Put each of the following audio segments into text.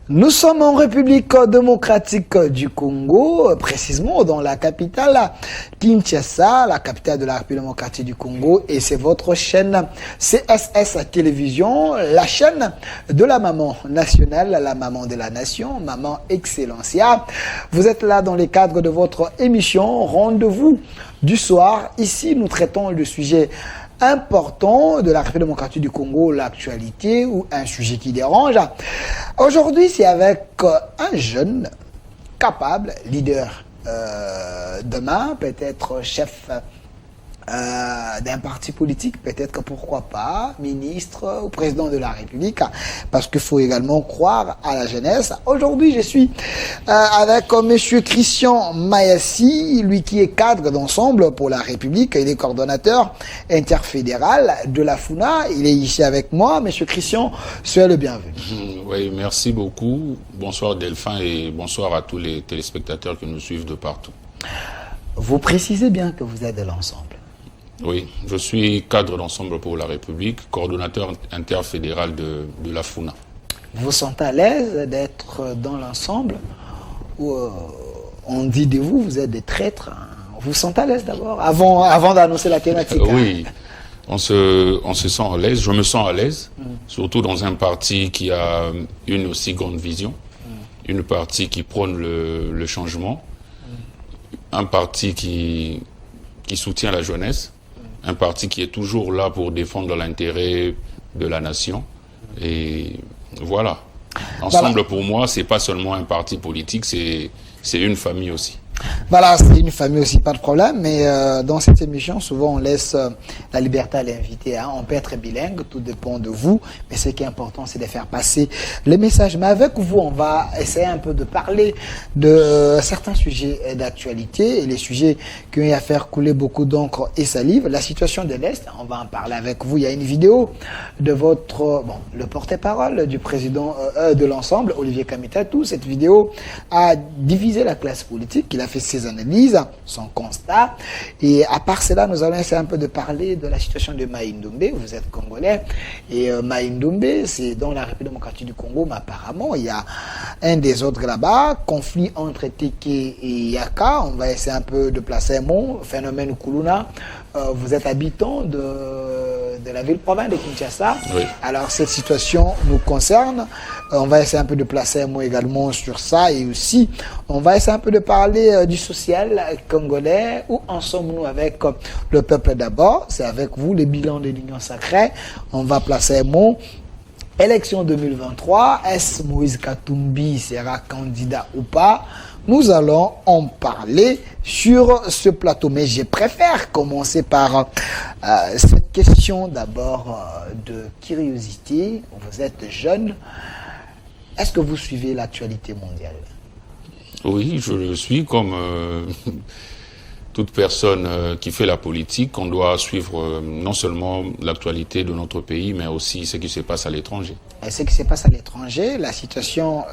Nous sommes en République démocratique du Congo, précisément dans la capitale Kinshasa, la capitale de la République démocratique du Congo, et c'est votre chaîne CSS Télévision, la chaîne de la maman nationale, la maman de la nation, Maman Excellencia. Vous êtes là dans le cadre de votre émission Rendez-vous du soir. Ici, nous traitons le sujet important de la République démocratique du Congo, l'actualité ou un sujet qui dérange. Aujourd'hui, c'est avec un jeune capable, leader demain, peut-être chef d'un parti politique, peut-être que pourquoi pas, ministre ou président de la République, parce qu'il faut également croire à la jeunesse. Aujourd'hui, je suis avec monsieur Christian Mayassi, lui qui est cadre d'ensemble pour la République, il est coordonnateur interfédéral de la FUNA, il est ici avec moi. Monsieur Christian, soyez le bienvenu. Oui, merci beaucoup. Bonsoir Delphin et bonsoir à tous les téléspectateurs qui nous suivent de partout. Vous précisez bien que vous êtes de l'ensemble. Oui, je suis cadre d'ensemble pour la République, coordonnateur interfédéral de la FUNA. Vous vous sentez à l'aise d'être dans l'ensemble ou on dit de vous, vous êtes des traîtres, hein. Vous vous sentez à l'aise d'abord, avant d'annoncer la thématique? Oui, on se sent à l'aise, je me sens à l'aise, surtout dans un parti qui a une aussi grande vision, une partie qui prône le changement, un parti qui soutient la jeunesse, un parti qui est toujours là pour défendre l'intérêt de la nation. Et voilà. Ensemble, pour moi, c'est pas seulement un parti politique, c'est une famille aussi. Voilà, c'est une famille aussi, pas de problème, mais dans cette émission, souvent on laisse la liberté à l'invité, hein. On peut être bilingue, tout dépend de vous, mais ce qui est important, c'est de faire passer le message. Mais avec vous, on va essayer un peu de parler de certains sujets d'actualité, et les sujets qui ont à faire couler beaucoup d'encre et salive. La situation de l'Est, on va en parler avec vous. Il y a une vidéo de votre, le porte-parole du président de l'ensemble, Olivier Kamitatou. Cette vidéo a divisé la classe politique. Il a fait ses analyses, son constat. Et à part cela, nous allons essayer un peu de parler de la situation de Maï Ndombe. Vous êtes congolais. Et Maï Ndombe, c'est dans la République démocratique du Congo, mais apparemment, il y a un des autres là-bas, conflit entre Teke et Yaka. On va essayer un peu de placer un mot, phénomène Kuluna. Vous êtes habitant de la ville-province de Kinshasa. Oui. Alors, cette situation nous concerne. On va essayer un peu de placer un mot également sur ça. Et aussi, on va essayer un peu de parler du social congolais. Où en sommes-nous avec le peuple d'abord? C'est avec vous, le bilan de l'Union sacrée. On va placer un mot. Élection 2023. Est-ce Moïse Katumbi sera candidat ou pas? Nous allons en parler sur ce plateau. Mais je préfère commencer par cette question d'abord de curiosité. Vous êtes jeune. Est-ce que vous suivez l'actualité mondiale? Oui, je le suis comme toute personne qui fait la politique. On doit suivre non seulement l'actualité de notre pays, mais aussi ce qui se passe à l'étranger. Et ce qui se passe à l'étranger, la situation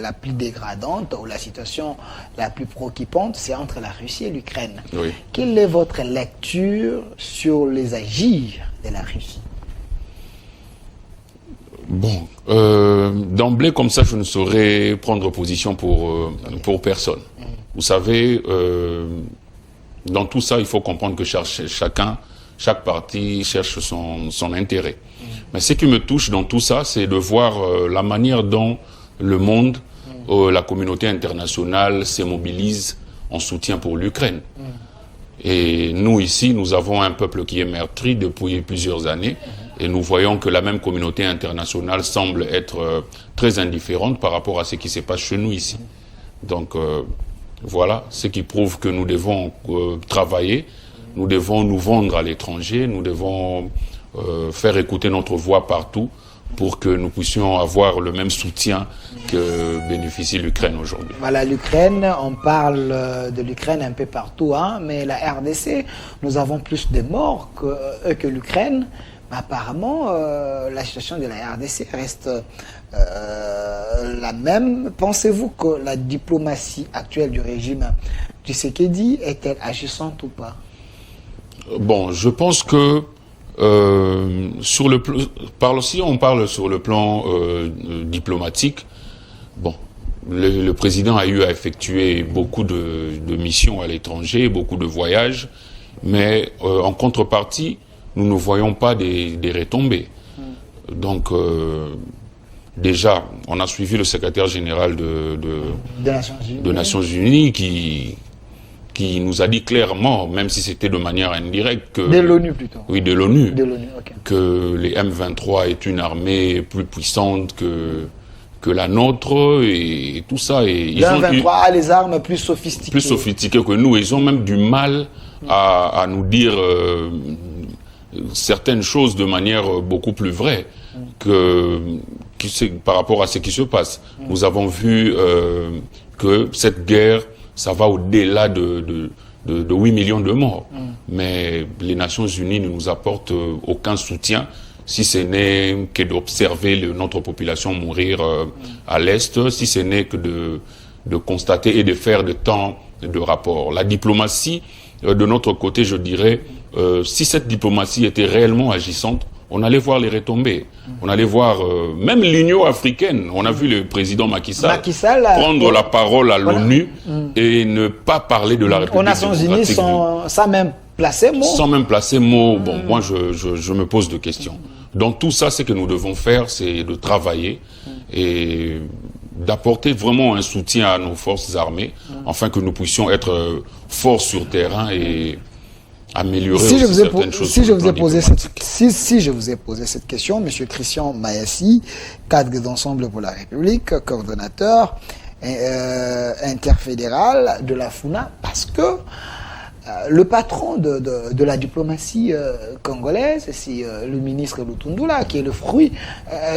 la plus dégradante ou la situation la plus préoccupante, c'est entre la Russie et l'Ukraine. Oui. Quelle est votre lecture sur les agirs de la Russie? Bon, d'emblée comme ça, je ne saurais prendre position pour personne. Vous savez, dans tout ça, il faut comprendre que chaque parti cherche son intérêt. Mais ce qui me touche dans tout ça, c'est de voir la manière dont le monde, la communauté internationale se mobilise en soutien pour l'Ukraine. Et nous, ici, nous avons un peuple qui est meurtri depuis plusieurs années. Et nous voyons que la même communauté internationale semble être très indifférente par rapport à ce qui se passe chez nous ici. Donc voilà, ce qui prouve que nous devons travailler, nous devons nous vendre à l'étranger, nous devons faire écouter notre voix partout pour que nous puissions avoir le même soutien que bénéficie l'Ukraine aujourd'hui. Voilà, l'Ukraine, on parle de l'Ukraine un peu partout, hein, mais la RDC, nous avons plus de morts que l'Ukraine. Apparemment, la situation de la RDC reste la même. Pensez-vous que la diplomatie actuelle du régime Tshisekedi est-elle agissante ou pas? Bon, je pense que si on parle sur le plan diplomatique, Bon, le président a eu à effectuer beaucoup de missions à l'étranger, beaucoup de voyages, mais en contrepartie, nous ne voyons pas des retombées. Donc, déjà, on a suivi le secrétaire général des Nations Unies qui nous a dit clairement, même si c'était de manière indirecte, que... De l'ONU plutôt. Oui, de l'ONU. Okay. Que les M23 est une armée plus puissante que la nôtre et tout ça. Et les M23 a les armes plus sophistiquées. Plus sophistiquées que nous. Ils ont même du mal à nous dire certaines choses de manière beaucoup plus vraie par rapport à ce qui se passe. Nous avons vu que cette guerre, ça va au-delà de 8 millions de morts. Mais les Nations Unies ne nous apportent aucun soutien, si ce n'est que d'observer notre population mourir à l'Est, si ce n'est que de constater et de faire de temps de rapports. La diplomatie, de notre côté, je dirais, si cette diplomatie était réellement agissante, on allait voir les retombées. On allait voir même l'Union africaine. On a vu le président Macky Sall prendre la parole à l'ONU et ne pas parler de la République démocratique. Aux Nations Unies sans même placer mot. Sans même placer mot. Bon, moi, je me pose des questions. Donc tout ça, ce que nous devons faire, c'est de travailler et d'apporter vraiment un soutien à nos forces armées, afin que nous puissions être forts sur terrain et améliorer certaines choses. Si je vous ai posé cette question, M. Christian Mayassi, cadre d'Ensemble pour la République, coordonnateur interfédéral de la FUNA, parce que le patron de la diplomatie congolaise, c'est le ministre Lutundula, qui est le fruit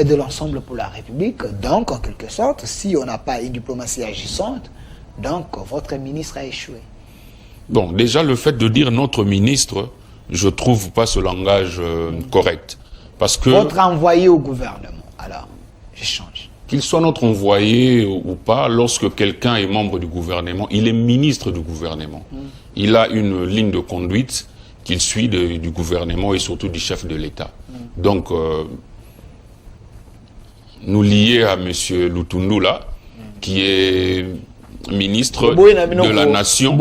de l'Ensemble pour la République. Donc, en quelque sorte, si on n'a pas une diplomatie agissante, donc votre ministre a échoué. Bon, déjà, le fait de dire notre ministre, je trouve pas ce langage correct. Parce que... Votre envoyé au gouvernement, alors, j'échange. Qu'il soit notre envoyé ou pas, lorsque quelqu'un est membre du gouvernement, il est ministre du gouvernement. Il a une ligne de conduite qu'il suit du gouvernement et surtout du chef de l'État. Donc, nous lier à M. Lutundula, qui est ministre de la nation.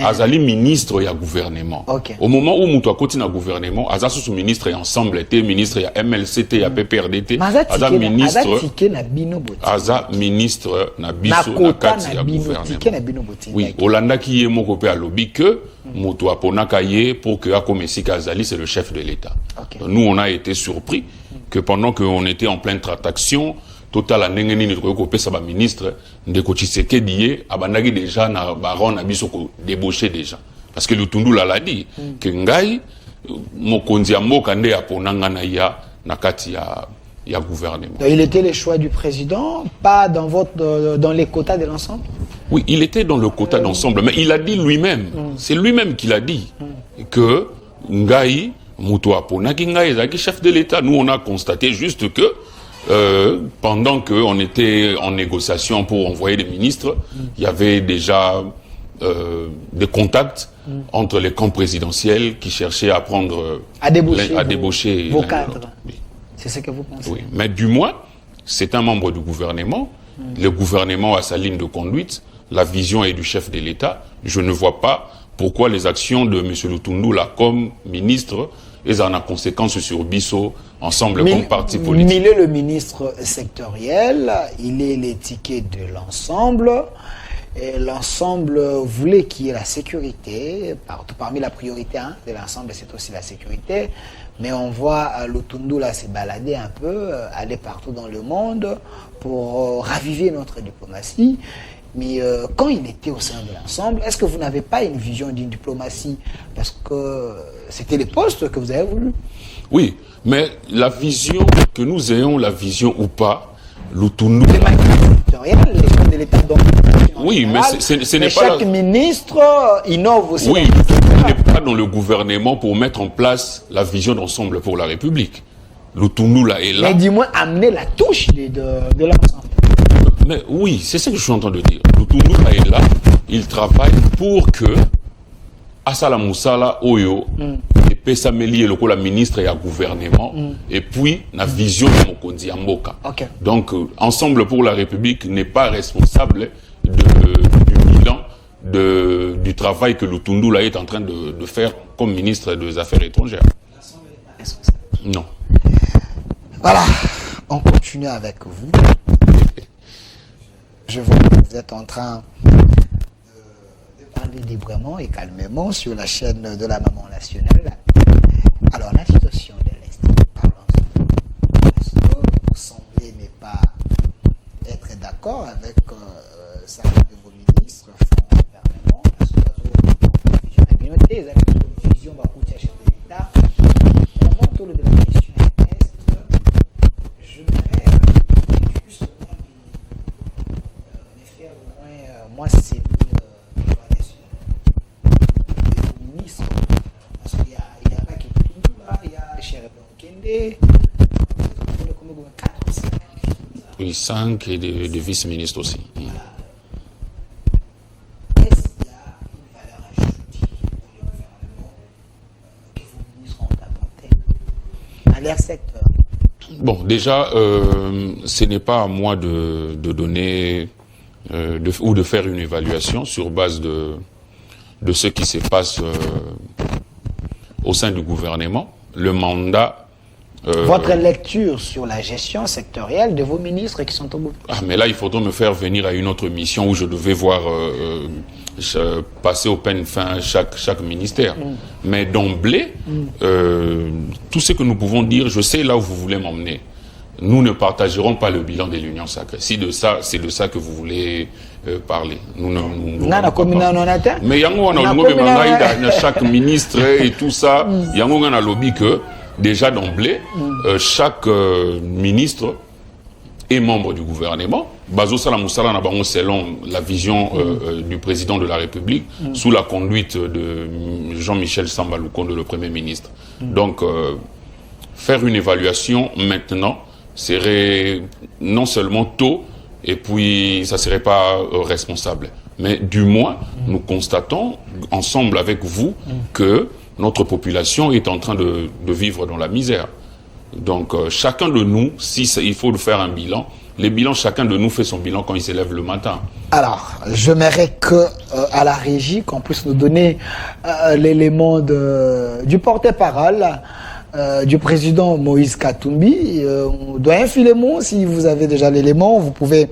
Azali ministre ya gouvernement. Au moment où Moutou a continué à gouvernement, Aza sous ministre et ensemble était ministre ya MLCT ya PPRDT. Aza ministre. Aza ministre na biso na kati ya gouvernement. Oui, Olanda qui est moko pe alobi que Moutou a ponaka ye pour que Akomesika Azali c'est le chef de l'État. Nous on a été surpris que pendant qu'on était en pleine traction, Total a nengeni ni sa ministre Ndeko Tshisekedi abandaki déjà na baron na biso ko débauché déjà parce que Lutundula l'a dit que ngai mokonzi ya mboka nde aponanga na ya na kati ya gouvernement. Il était le choix du président, pas dans les quotas de l'ensemble. Oui, il était dans le quota d'ensemble, mais il a dit lui-même, c'est lui-même qui l'a dit que ngai muto aponaki ngai ezaki chef de l'État. Nous on a constaté juste que pendant qu'on était en négociation pour envoyer des ministres, il y avait déjà des contacts entre les camps présidentiels qui cherchaient à prendre... à débaucher vos cadres. Oui. C'est ce que vous pensez? Oui, mais du moins, c'est un membre du gouvernement. Le gouvernement a sa ligne de conduite. La vision est du chef de l'État. Je ne vois pas pourquoi les actions de M. Lutundula comme ministre et en a conséquence sur Bisso, ensemble comme parti politique. Il est le ministre sectoriel, il est l'étiquette de l'ensemble. Et l'ensemble voulait qu'il y ait la sécurité, parmi la priorité de l'ensemble, c'est aussi la sécurité. Mais on voit Lutundula se balader un peu, aller partout dans le monde pour raviver notre diplomatie. Mais quand il était au sein de l'ensemble, est-ce que vous n'avez pas une vision d'une diplomatie? Parce que c'était les postes que vous avez voulu. Oui, mais la vision, que nous ayons la vision ou pas, Lutundula... Les chefs de l'État donc... Oui, mais ce n'est pas... Chaque ministre innove aussi. Oui, il n'est pas dans le gouvernement pour mettre en place la vision d'ensemble pour la République. Lutundula est là. Mais dis-moi, amener la touche de l'ensemble. Mais oui, c'est ce que je suis en train de dire. Lutundula est là, il travaille pour que Asala Moussala Oyo et pesa meli le ministre et à gouvernement et puis la vision de Mokonzi Amboka. Donc Ensemble pour la République n'est pas responsable du bilan du travail que Lutundula est en train de faire comme ministre des Affaires étrangères. Non. Voilà, on continue avec vous. Je vois que vous êtes en train de parler librement et calmement sur la chaîne de la Maman Nationale. Alors, la situation de l'Est, parlons-en. Est-ce que vous semblez ne pas être d'accord avec certains de vos ministres font gouvernement? Parce que vous avez une vision de la chef de l'État. Avant tout le de la question Est, je voudrais juste moi c'est le ministre, parce qu'il n'y a pas que tout là, il y a Cherébon Kende, Oui, 5 et des vice-ministres aussi. Est-ce qu'il y a une valeur ajoutée pour le gouvernement que vos ministres ont apporté à leur secteur? Bon, déjà, ce n'est pas à moi de donner ou de faire une évaluation sur base de ce qui se passe au sein du gouvernement. Le mandat... Votre lecture sur la gestion sectorielle de vos ministres qui sont au gouvernement. Ah, mais là, il faudrait me faire venir à une autre mission où je devais voir passer au peine fin chaque ministère. Mais d'emblée, tout ce que nous pouvons dire, je sais là où vous voulez m'emmener. Nous ne partagerons pas le bilan de l'Union sacrée. Si de ça, c'est de ça que vous voulez parler. Nous mais chaque ministre et tout ça, il y a un lobby que déjà d'emblée, chaque ministre est membre du gouvernement. Bazo Salamoussala Nabango selon la vision du président de la République, sous la conduite de Jean-Michel Samba Lukonde, le Premier ministre. Donc, faire une évaluation maintenant serait non seulement tôt, et puis ça ne serait pas responsable. Mais du moins, nous constatons ensemble avec vous que notre population est en train de vivre dans la misère. Donc chacun de nous, il faut faire un bilan, les bilans, chacun de nous fait son bilan quand il se lève le matin. Alors, j'aimerais que à la régie, qu'on puisse nous donner l'élément du porte-parole du président Moïse Katumbi. Doyen Philémon, si vous avez déjà l'élément, vous pouvez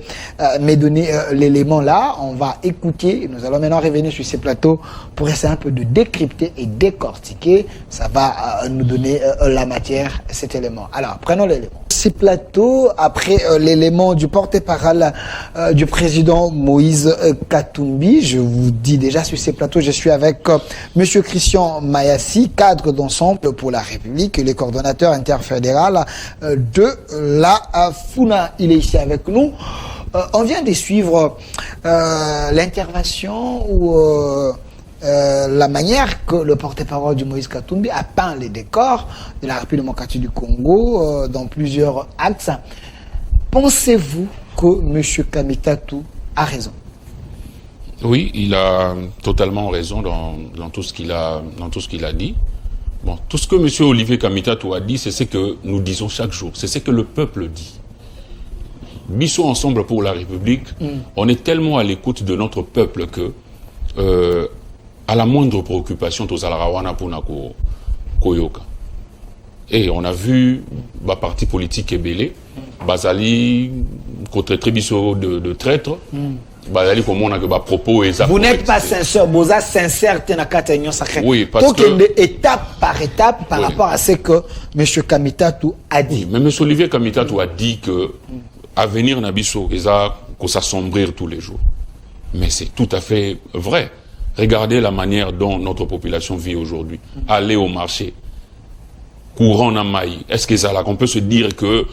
me donner l'élément là. On va écouter. Nous allons maintenant revenir sur ces plateaux pour essayer un peu de décrypter et décortiquer. Ça va nous donner la matière, cet élément. Alors, prenons l'élément. Ces plateaux, après l'élément du porte-parole du président Moïse Katumbi, je vous dis déjà sur ces plateaux, je suis avec Monsieur Christian Mayassi, cadre d'ensemble pour la République, le coordonnateur interfédéral de la FUNA. Il est ici avec nous. On vient de suivre l'intervention ou la manière que le porte-parole du Moïse Katumbi a peint les décors de la République démocratique du Congo dans plusieurs axes. Pensez-vous que M. Kamitatu a raison? Oui, il a totalement raison dans tout ce qu'il a dit. Bon, tout ce que M. Olivier Kamitatu a dit, c'est ce que nous disons chaque jour, c'est ce que le peuple dit. Bissot Ensemble pour la République, on est tellement à l'écoute de notre peuple que à la moindre préoccupation, Koyoka. Et on a vu ma parti politique ébélé, Bazali, côté Trébisso de traître, Bazali, comme on a que propos et vous n'êtes pas sincère, vous êtes sincère, sacrée. Oui, parce que étape par étape par rapport à ce que M. Kamitatu a dit. Oui, mais M. Olivier Kamitatu a dit que à venir Nabiso, que ça s'assombrir tous les jours. Mais c'est tout à fait vrai. Regardez la manière dont notre population vit aujourd'hui. Aller au marché, courant en maille. Est-ce que ça là qu'on peut se dire que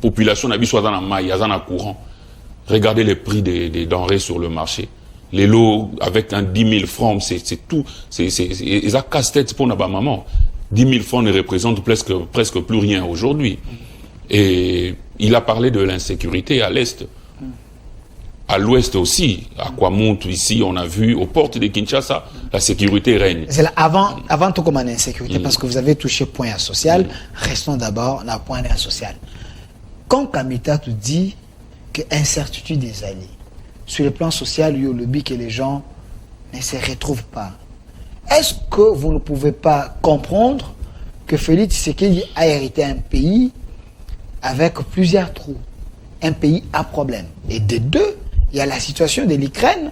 population n'a soit dans la maille, dans la courant. Regardez les prix des denrées sur le marché. Les lots avec un 10 000 francs, c'est tout. Ils ont casse-tête pour notre maman. 10 000 francs ne représentent presque plus rien aujourd'hui. Et il a parlé de l'insécurité à l'Est. À l'ouest aussi, à Kwamount, ici, on a vu, aux portes de Kinshasa, la sécurité règne. C'est là, avant tout comme en insécurité, parce que vous avez touché point social, restons d'abord dans le point social. Quand Kamita te dit que incertitude des alliés, sur le plan social, il y a le but que les gens ne se retrouvent pas. Est-ce que vous ne pouvez pas comprendre que Félix Tshisekedi a hérité un pays avec plusieurs trous, un pays à problème. Et des deux, il y a la situation de l'Ukraine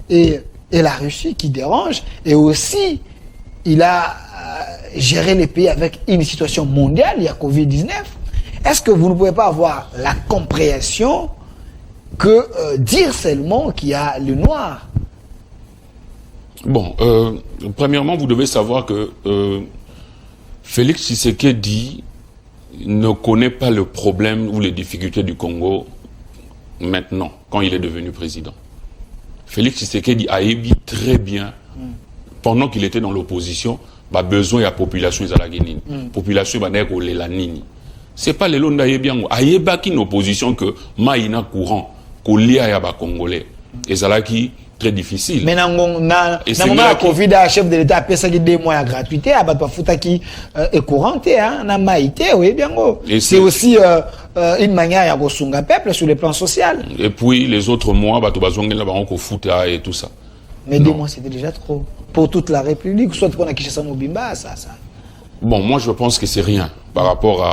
et la Russie qui dérange, et aussi il a géré les pays avec une situation mondiale, il y a Covid-19. Est-ce que vous ne pouvez pas avoir la compréhension que dire seulement qu'il y a le noir? Bon, premièrement, vous devez savoir que Félix Tshisekedi ne connaît pas le problème ou les difficultés du Congo maintenant, quand il est devenu président. Félix Tshisekedi a émis très bien, pendant qu'il était dans l'opposition, bah, besoin de la population de la Guinée. Population va dire la nini. C'est pas les longs bien. Aïeba qui une opposition que maïna courant, qu'on lia à ba Congolais. Et ça qui très difficile. Mais dans la Covid, le chef de l'État a payé 2 mois de gratuité, à battre fouta qui est courante, hein, na maïté, oui, bien gros. C'est aussi une manière de sunga peuple sur le plan social. Et puis les autres mois, bah, tu vas zonguer là-bas, on fouta et tout ça. Mais 2 mois, c'était déjà trop. Pour toute la République, soit pour Kinshasa Mobimba, ça. Bon, moi je pense que c'est rien par rapport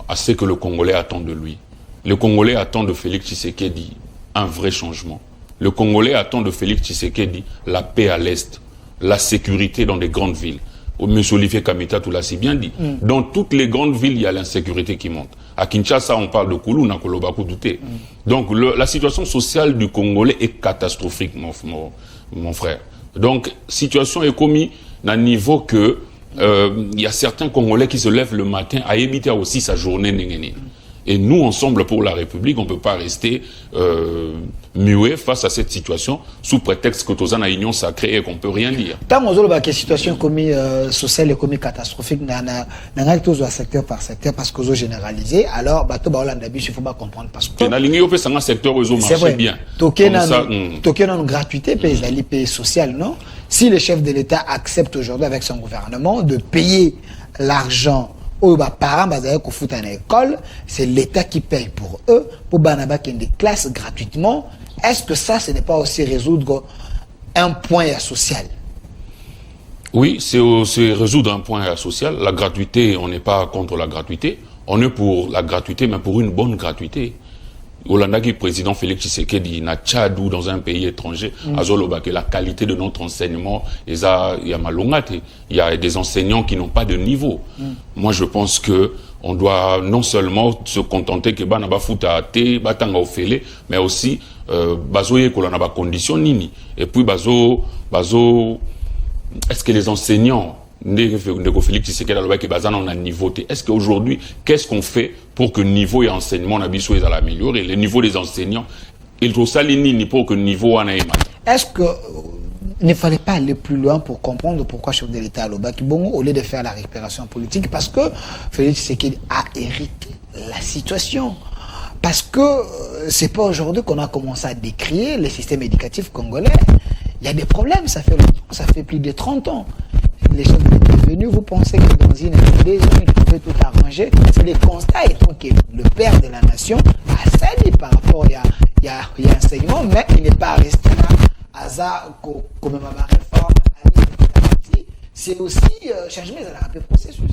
à ce que le Congolais attend de lui. Le Congolais attend de Félix Tshisekedi un vrai changement. Le Congolais attend de Félix Tshisekedi la paix à l'Est, la sécurité dans des grandes villes. M. Olivier Kamita tout l'a si bien dit. Dans toutes les grandes villes, il y a l'insécurité qui monte. À Kinshasa, on parle de Koulou, Nakoloba, Koudoute. Donc la situation sociale du Congolais est catastrophique, mon frère. Donc, situation est commise à un niveau que il y a certains Congolais qui se lèvent le matin à éviter aussi sa journée. Et nous, ensemble pour la République, on ne peut pas rester muets face à cette situation sous prétexte que tous en union sacrée et qu'on ne peut rien dire. Tant que vous avez une situation sociale et catastrophique, nous avons secteur par secteur parce que vous généralisé. Alors, il ne faut pas comprendre parce que. C'est vrai. Bien. Toké dans une gratuité, pays social, non? Si le chef de l'État accepte aujourd'hui avec son gouvernement de payer l'argent aux parents qui foutent en école, c'est l'État qui paye pour eux, pour Banaba qui des classes gratuitement. Est-ce que ça, ce n'est pas aussi résoudre un point social? Oui, c'est aussi résoudre un point social. La gratuité, on n'est pas contre la gratuité. On est pour la gratuité, mais pour une bonne gratuité. Hollanda président Félix Tshisekedi n'a Tchadou dans un pays étranger, que la qualité de notre enseignement, il y a malongate. Il y a des enseignants qui n'ont pas de niveau. Moi, je pense que on doit non seulement se contenter que banaba futa te batanga ofele, mais aussi bazoye ko na ba condition nini. Et puis bazo est-ce que les enseignants est-ce qu'aujourd'hui, qu'est-ce qu'on fait pour que le niveau et enseignement soit amélioré? Le niveau des enseignants, il faut s'aligner pour que le niveau en ait. Est-ce que ne fallait pas aller plus loin pour comprendre pourquoi le chef de l'État au lieu de faire la récupération politique, parce que Félix Tshisekedi a hérité la situation. Parce que c'est pas aujourd'hui qu'on a commencé à décrier le système éducatif congolais. Il y a des problèmes, ça fait plus de 30 ans. Les chefs de l'État venus, vous pensez que dans une année, ils pouvaient tout arranger. C'est le constat étant que le père de la nation a sali par rapport il y a enseignement, mais il n'est pas resté là. Hasard, comme ma réforme, c'est aussi changement de la processus.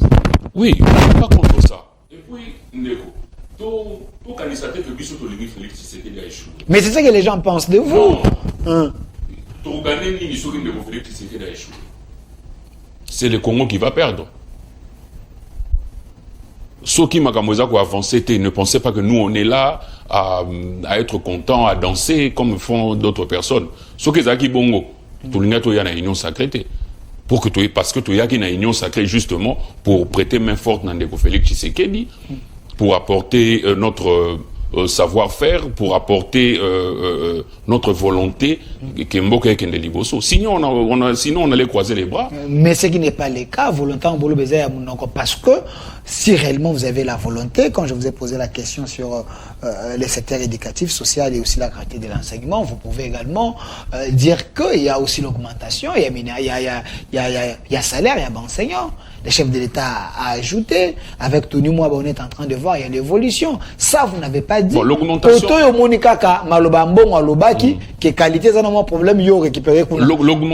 Oui, on n'est pas contre ça. Et puis, Ndeko, tout candidater que Bissot Olivier Félix Tshisekedi a échoué. Mais c'est ça que les gens pensent de vous. Tout gagner ni Bissot Félix Tshisekedi a échoué. C'est le Congo qui va perdre. Ceux qui m'ont avancé ne pensaient pas que nous, on est là à être contents, à danser comme font d'autres personnes. Ceux qui ont bongo, tout le monde a une union sacrée. Parce que tu as une union sacrée justement pour prêter main forte dans Ndeko Félix Tshisekedi, pour apporter savoir-faire, pour apporter notre volonté. Sinon, sinon, on allait croiser les bras. Mais ce qui n'est pas le cas, parce que si réellement vous avez la volonté, quand je vous ai posé la question sur les secteurs éducatifs, social et aussi la qualité de l'enseignement, vous pouvez également dire qu'il y a aussi l'augmentation, il y a salaire, il y a enseignants. Le chef de l'État a ajouté, avec Tony Mwaba, on est en train de voir, il y a l'évolution. Ça, vous n'avez pas dit. Bon, l'augmentation.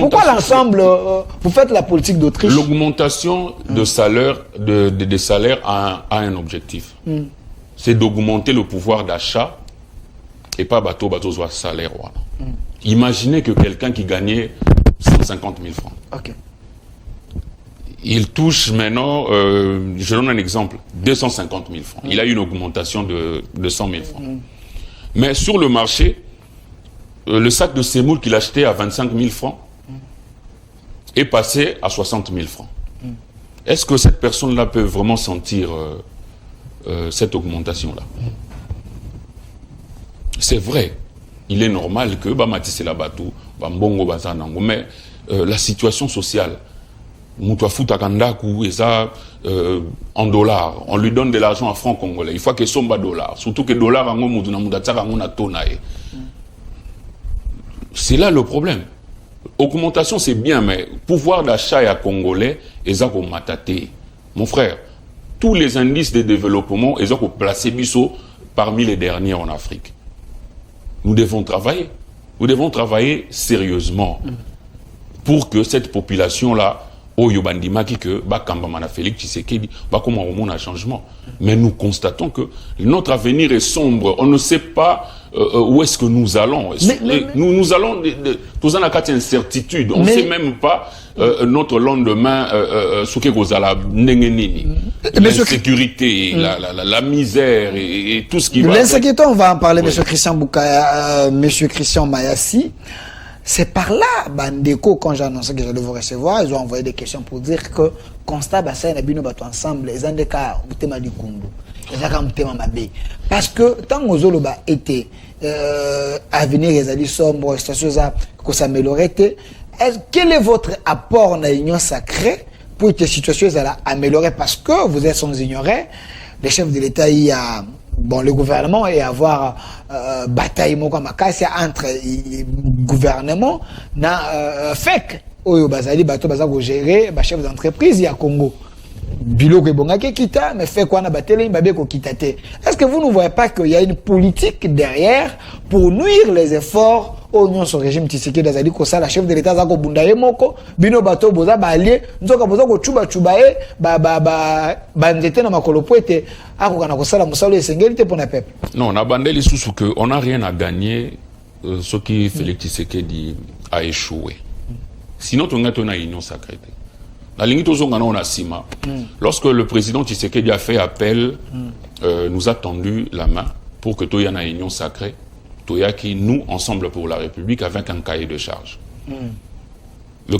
Pourquoi l'ensemble, vous faites la politique d'Autriche? L'augmentation de salaire, des salaires a un objectif. C'est d'augmenter le pouvoir d'achat et pas bateau soit salaire. Imaginez que quelqu'un qui gagnait 150 000 francs. Okay. Il touche maintenant, je donne un exemple, 250 000 francs. Il a eu une augmentation de 100 000 francs. Mais sur le marché, le sac de semoule qu'il achetait à 25 000 francs est passé à 60 000 francs. Est-ce que cette personne-là peut vraiment sentir cette augmentation-là? C'est vrai. Il est normal que Matisse la bateau, mais la situation sociale, en dollars, on lui donne de l'argent en francs congolais. Il faut que son bas dollars, surtout que dollars c'est là le problème. Augmentation c'est bien, mais pouvoir d'achat à congolais, mon frère, tous les indices de développement, ils ont placé Bissau parmi les derniers en Afrique. Nous devons travailler. Nous devons travailler sérieusement pour que cette population-là, Félix Tshisekedi, comment on a un changement. Mais nous constatons que notre avenir est sombre. On ne sait pas où est-ce que nous allons. Nous allons tous en a une incertitude. On ne sait même pas notre lendemain l'insécurité, la misère et tout ce qui va. L'insécurité, on va en parler, M. Christian Boukaya, M. Christian Mayassi. C'est par là, Bandeko, quand j'ai annoncé que j'allais vous recevoir, ils ont envoyé des questions pour dire que constat bassin et bino bato ensemble, ils ont des cas où tema du Kundu, ils ont tema mabé. Parce que tant que Zoloba était à venir les alliés sombres, station que ça améliorait, quel est votre apport dans l'union sacrée pour que la situation soit améliorée? Parce que vous êtes sans ignorer, les chefs de l'État y a bon, le gouvernement et avoir bataille entre gouvernement na FEC oyo bazali bato bazako gérer ba chef d'entreprise ya Congo biloko ebonga ke kita mais FEC wana batele babe ko kitate. Est-ce que vous ne voyez pas qu'il y a une politique derrière pour nuire les efforts au union sur régime Tshisekedi dazali ko sala chef de l'État zako bundaye moko bino bato boza ba allié nzoka boza ko chuba chubae ba nzete na makolo poete akokana ko sala musalo esengeli te pona peuple. Non, on a bandeli sous que on n'a rien à gagner ce qui Félix Tshisekedi a échoué. Sinon on a une union sacrée. La ligne on a sima. Lorsque le président Tshisekedi a fait appel, nous a tendu la main pour que tu y ait une union sacrée. Qui nous, ensemble pour la République, avec un cahier de charge. Le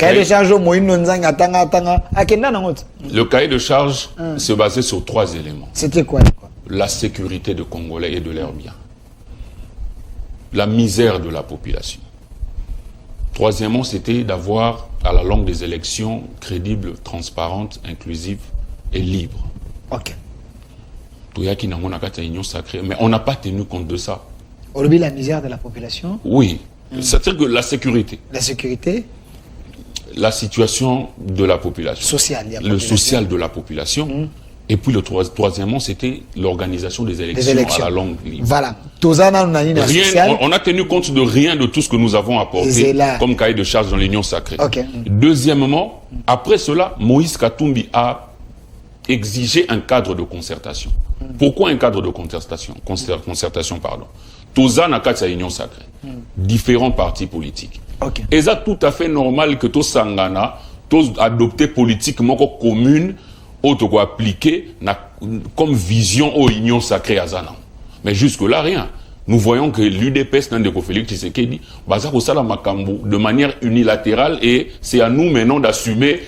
cahier de charge se basait sur 3 éléments. C'était quoi? La sécurité des Congolais et de leurs biens. La misère de la population. Troisièmement, c'était d'avoir, à la longue des élections, crédibles, transparentes, inclusives et libres. Ok. Union sacrée, mais on n'a pas tenu compte de ça. La misère de la population? Oui. C'est-à-dire que la sécurité. La sécurité? La situation de la population. Social. Le social de la population. Et puis le troisièmement, c'était l'organisation des élections à la longue ligne. Voilà. On a tenu compte de rien de tout ce que nous avons apporté comme cahier de charge dans l'Union sacrée. Okay. Deuxièmement, après cela, Moïse Katumbi a exigé un cadre de concertation. Pourquoi un cadre de concertation? Tous en a union sacrée. Différents partis politiques. Okay. Et c'est tout à fait normal que tous sangana, tous adopter politiquement commune, auto appliquer comme vision aux unions sacrées à Zana. Mais jusque là rien. nous voyons que l'UDPS Nandeko Félix Tshisekedi baza kosala makambo de manière unilatérale et c'est à nous maintenant d'assumer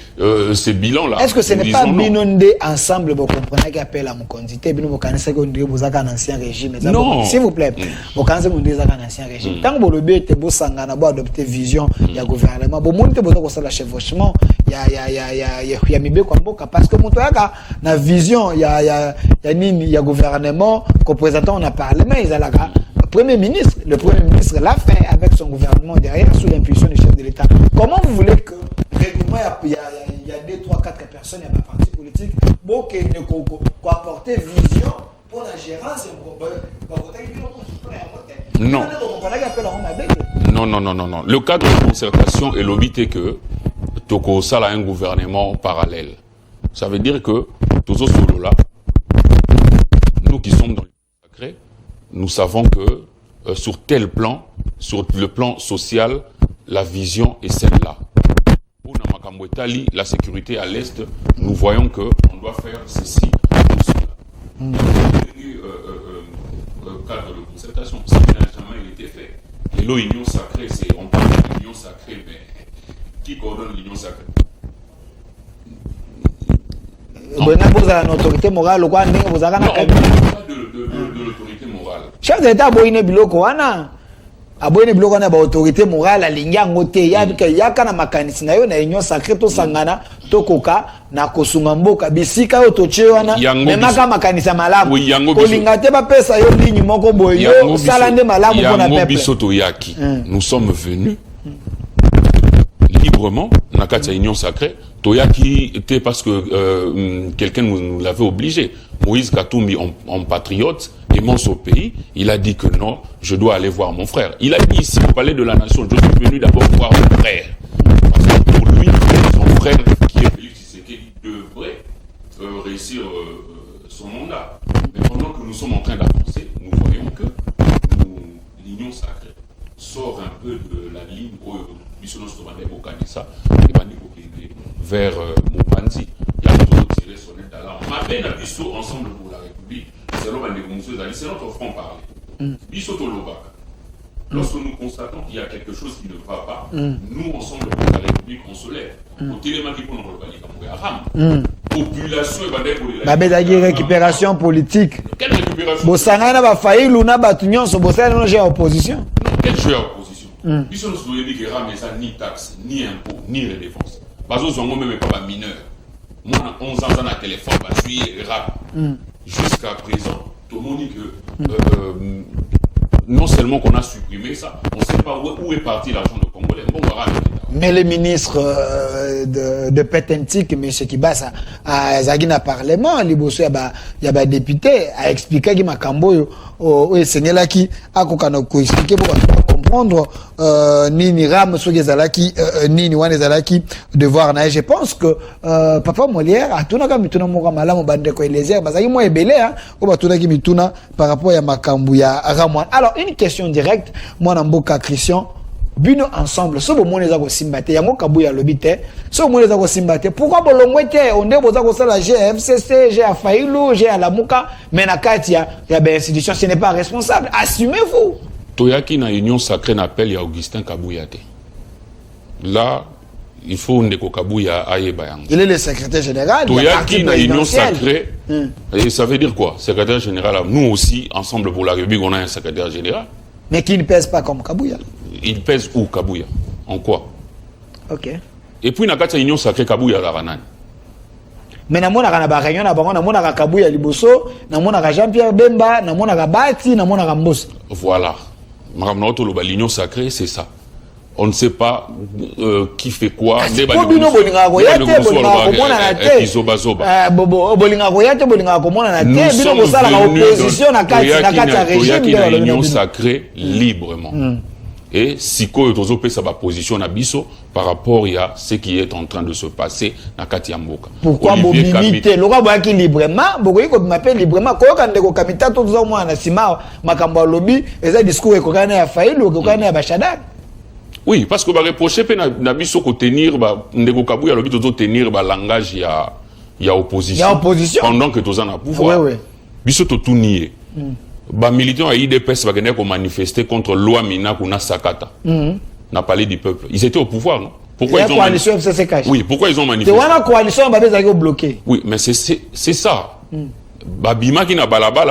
ces bilans-là. Est-ce que ce n'est pas binonde ensemble, vous comprenez qu'il appelle à mon candidat, vous connaissez que vous avez un ancien régime? Non. S'il vous plaît, vous connaissez que vous avez un ancien régime. Tant que vous avez adopté vision, il y a gouvernement, vous montez que la chevauchement, il y a Mibé Kwamboka, parce que mon la vision, il y a gouvernement, représentant, on a parlement, ils ont la Premier ministre, le Premier ministre l'a fait avec son gouvernement derrière, sous l'impulsion du chef de l'État. Comment vous voulez que, régulièrement, il y a 2, 3, 4 personnes, il y a un parti politique, bon, qui apporter vision pour la gérance, non. Non. Le cadre de concertation est l'obité que Toko Sala a un gouvernement parallèle. Ça veut dire que, tous au solo là, nous qui sommes dans le sacré, nous savons que sur tel plan, sur le plan social, la vision est celle-là. Pour Namakamwetali, la sécurité à l'Est, nous voyons qu'on doit faire ceci ou cela. Cadre de concertation, si finalement il était fait. Et l'union sacrée, on parle de l'union sacrée, mais qui coordonne l'union sacrée? Vous avez une autorité morale, vous avez de l'autorité morale. Chef d'État, vous avez une autorité morale, il y a kana makanisi na yo na union sacrée to sangana to koka na kosungamboka bisika yo to chewana memaka makanisa malamu kolinga te ba pesa yo ligne moko boyo salande malamu pona peuple. Nous sommes venus librement na kati ya union sacrée. Toyaki était parce que quelqu'un nous l'avait obligé. Moïse Katumbi, en patriote, aimant son pays, il a dit que non, je dois aller voir mon frère. Il a dit ici, au palais de la nation, je suis venu d'abord voir mon frère. Parce que pour lui, son frère, qui est Félix Tshisekedi, devrait réussir son mandat. Mais pendant que nous sommes en train d'avancer, nous voyons que l'union sacrée sort un peu de la ligne vers Mopanzi. Il y a d'autres tirés sonnette d'alarme. Ma peine à Bissot, ensemble pour la République, c'est notre front parler. Bissot Tolobak. Lorsque nous constatons qu'il y a quelque chose qui ne va pas, nous, ensemble pour la République, on se lève. Au télémaki pour nous population et récupération politique. Quelle récupération? Bosangana va faillir l'una batunyon so bosana non j'ai opposition. Quel jeu opposition? Bissot nous dit que mais ça ni taxe, ni impôt, ni redéfense. Bazo zongo même pas mineur. Moi, 11 ans dans le téléphone, je suis rap. Jusqu'à présent, tout le monde dit que non seulement qu'on a supprimé ça, on ne sait pas où est parti l'argent de Congolais. Bon, mais le ministre de Petentique, M. Kibasa, à Zagina Parlement, il y a des députés, a expliqué que Makambo, c'est là qui a expliqué pour comprendre ni Ram, ni Wane Zalaki, devoir naïf. Je pense que Papa Molière a tout n'a mituna moramala mon bande ko Eliezer, parce que moi est belé hein, ou ba tout n'a mituna par rapport à Makambo ya Ramwan. Alors une question directe, moi Namboka Christian. Bino ensemble, so bo moneza ko simbate yango kabuya lobite, so moneza ko simbate. Pourquoi bolongwete onde boza ko sala GFCC, G à Faïlou, G à la Mouka, mais na katia ya ben institution, ce n'est pas responsable. Assumez-vous. Toyaki na union sacrée n'appelle ya Augustin Kabuyate. Là, il faut ndeko Kabuya ayeba yango. Il est le secrétaire général. Toyaki na union sacrée. Et ça veut dire quoi? Secrétaire général, nous aussi ensemble pour la République, on a un secrétaire général. Mais qui ne pèse pas comme Kabuya. Il pèse où, Kabuya? En quoi? Ok. Et puis, Nakata Union Sacrée, Kabuya Ravanani. Mais namona kana ba réunion na bango namona ka Kabuya Liboso, namona ka Jean-Pierre Bemba, namona ka Bati, namona ka Mbosa. Voilà. L'Union Sacrée, c'est ça. On ne sait pas qui fait quoi. Bobino bolinga koyate bolinga komona na te. Bolinga koyate bolinga komona na te. Bino bosala ka opposition na kati régime de l'Union Sacrée librement. Et si ko tozo pe sa position na biso par rapport à ce qui est en train de se passer na kati ya mboka. Pourquoi bobimite loka ba ki librement bokoyi ko m'appelle librement ko ka ndeko kamita to zo mwana sima makambo lobby eza discours ekokana ya Faïlou ekokana ya Bachadar. Oui, parce que va reprocher na biso ko tenir ba ndeko Kabuya lobby tozo tenir ba langage ya opposition. Ya opposition pendant que toza na pouvoir. Oui. Biso to tout nier. Bah militants à IDPS va gagner pour manifester contre loi Mina Kuna Sakata. N'a parlé du peuple. Ils étaient au pouvoir, non? Pourquoi ils ont manifesté? Oui, pourquoi ils ont manifesté? La coalition va bloquer. Oui, mais c'est ça. Babima qui n'a pas la balle,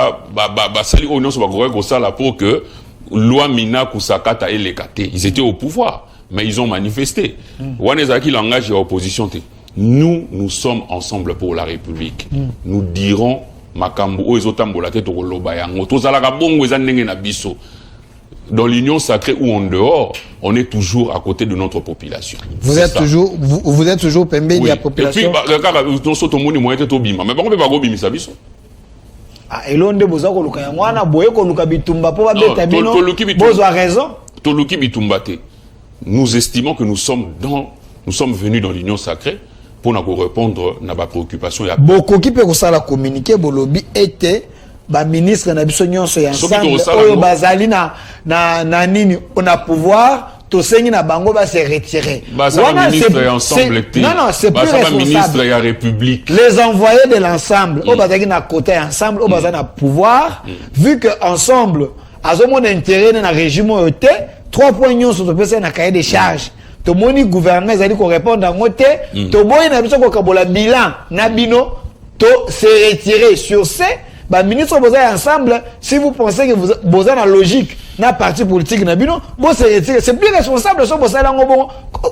sali oignon sur la pour que loi Mina Kusakata et les KT. Ils étaient au pouvoir, mais ils ont manifesté. Wanezaki langage et opposition. Nous sommes ensemble pour la République. Nous dirons makambo oezotambola te to loba yango tozalaka bongo eza ndenge na biso. Dans l'union sacrée ou en dehors, on est toujours à côté de notre population. Vous êtes toujours pembé de la population. Et puis regarde nous sommes moni moyen to bima mais on peut pas go bimisa biso. Ah elonde boza ko luka yango na boye ko luka bitumba po ba beta bino. Bozo a raison. To luki bitumba te. Nous estimons que nous sommes venus dans l'union sacrée pour nous répondre à nos préoccupations. Beaucoup qui peut la communiquer, bolobi était ba ministre na biso nyonso ya ensemble oyo bazali na nini on a pouvoir to sengi na bango ba se retirer. Wana ministre ensemble non, c'est plus responsable. Ministre ya République. Les envoyés de l'ensemble au bazali na côté ensemble au bazali na pouvoir vu que ensemble azomona intérêt na régime oyote 3 points nyonso to pesa na cahier de charges. To moni gouvernement ezali ko répondre à ngote to boy na biso ko kabola bilan na bino to se retirer sur ce ba ministre boza ensemble si vous pensez que vous boza na logique na parti politique na bino bo se retirer c'est plus responsable so boza la ngobo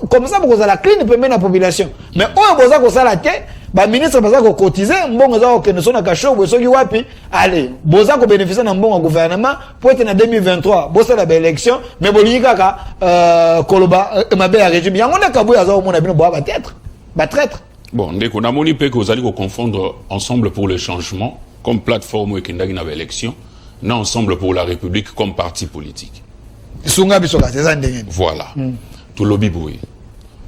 comme ça boza la clean pembe na population mais oyo boza ko sala te ba ministre boza ko cotiser mbongo za ko ne sona ka show bo soki wapi allez boza ko bénéficier na mbongo gouvernement pour être na 2023 boza la élection mais bolingi kaka koloba mabe ya régime yango na kabuya za omona bino bo ba traître ba traître. Bon ndeko na moni pe que vous allez confondre ensemble pour le changement comme plateforme qui n'a pas d'élection, non ensemble pour la République comme parti politique. Voilà. Tout lobby boué.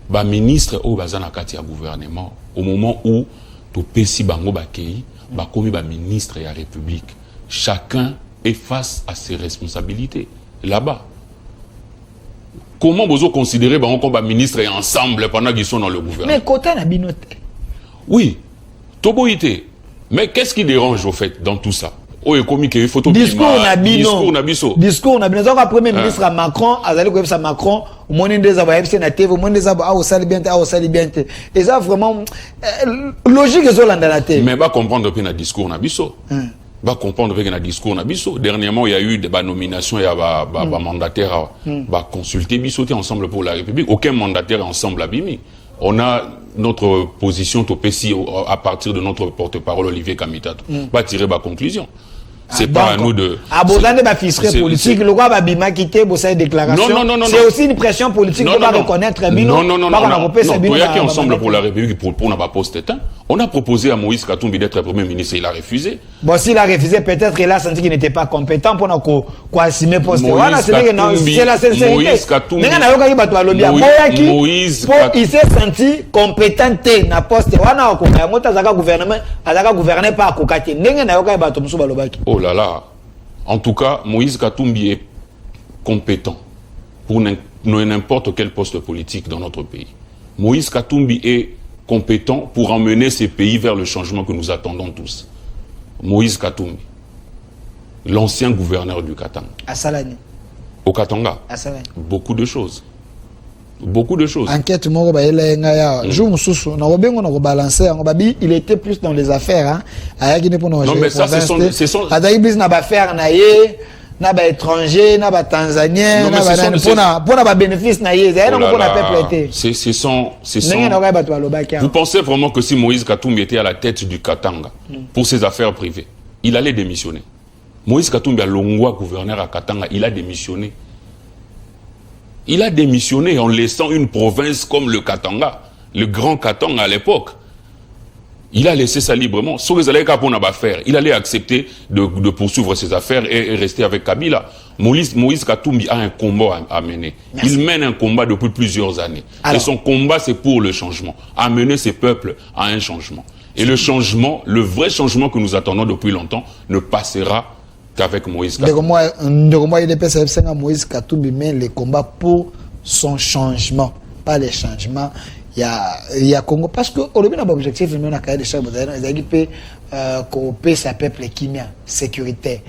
Ba ministre au bazana katia gouvernement au moment où tout pesi bango bakei ba komi ba ministre et la République. Chacun est face à ses responsabilités là-bas. Comment vous considérez bango comme ba ministre et ensemble pendant qu'ils sont dans le gouvernement? Mais côté na binote. Oui. Toboité. Mais qu'est-ce qui dérange au fait dans tout ça? Discours nabiso. Premier ministre à Macron, azali ko Macron, au moins des aba FC na TV, au moins des aba au sali bien et ça vraiment logique zo landa na TV. Mais va comprendre que na discours nabiso. Va comprendre que na discours nabiso. Dernièrement, il y a eu des nominations, il y a mandataire va consulter biso ensemble pour la République. Aucun mandataire ensemble à Bimi. On a notre position au PSI à partir de notre porte-parole Olivier Kamitato. Va tirer ma conclusion. C'est pas à nous de... Abondane ba fiscale politique, le roi va bima quitter pour cette déclaration. Non. C'est aussi une pression politique qu'on va reconnaître. Non. Pour y ensemble pour la République, pour n'a pas posté. On a proposé à Moïse Katumbi d'être Premier ministre, il a refusé. Bon, s'il a refusé, peut-être il a senti qu'il n'était pas compétent pour nous assumer poste. C'est la sincérité. Moïse Katumbi. Il s'est senti compétent na poste. Wana ko ngota zaka gouvernement, azaka gouverner pas kokati. Ndenge na yoka bato musu balobaki. Oh là là. En tout cas, Moïse Katumbi est compétent pour n'importe quel poste politique dans notre pays. Moïse Katumbi est compétent pour emmener ces pays vers le changement que nous attendons tous. Moïse Katumbi, l'ancien gouverneur du Katanga. Asalani. Au Katanga. Asalani. Beaucoup de choses. Beaucoup de choses. Enquête moko ba yela ngaya. Jour mususu na obengo na ko balancer babi il était plus dans les affaires hein. Ayaki ne pour non mais ça ce sont Adaï plus na ba affaires na ye na ba étranger na ba tanzanien na ba pour ba bénéfice na ye za na ko na peuple été. Ce sont Vous pensez vraiment que si Moïse Katumbi était à la tête du Katanga pour ses affaires privées, il allait démissionner? Moïse Katumbi a longwa gouverneur à Katanga, il a démissionné. Il a démissionné en laissant une province comme le Katanga, le grand Katanga à l'époque. Il a laissé ça librement. Il allait accepter de poursuivre ses affaires et rester avec Kabila. Moïse Katumbi a un combat à mener. Merci. Il mène un combat depuis plusieurs années. Alors, et son combat, c'est pour le changement. Amener ces peuples à un changement. Et le changement, le vrai changement que nous attendons depuis longtemps, ne passera qu'avec Moïse Katumbi. Moïse Katumbi mène le combat pour son changement, pas les changements. Il y a Congo parce que au début on a objectif de cahier de charge, ils peut couper sa peuple qui sécurité.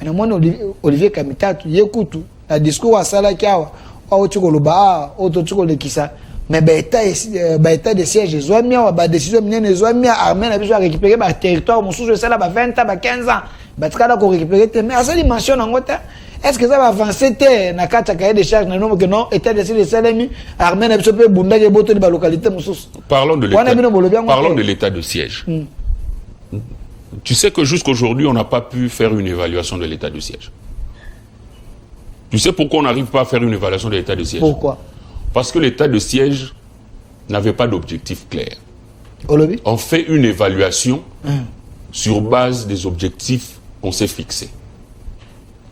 Mais moi, Olivier Kamitatu, Yekutu, le discours à Salakiawa, au Tchokoloba, au Tchokolo-Kisa, mais l'état de siège, ils ont mis la décision, ils ont mis l'armée à récupérer le territoire, mon sous-je sais là, 20 ans, 15 ans, ils ont récupéré, mais à cette dimension, est-ce que ça va avancer dans le cahier de charges, que non, état de siège de Salami, l'armée n'a pas pu bounder la localité, Parlons de l'état de siège. Tu sais que jusqu'aujourd'hui, on n'a pas pu faire une évaluation de l'état de siège. Tu sais pourquoi on n'arrive pas à faire une évaluation de l'état de siège? Pourquoi? Parce que l'état de siège n'avait pas d'objectif clair. On fait une évaluation sur base des objectifs qu'on s'est fixés.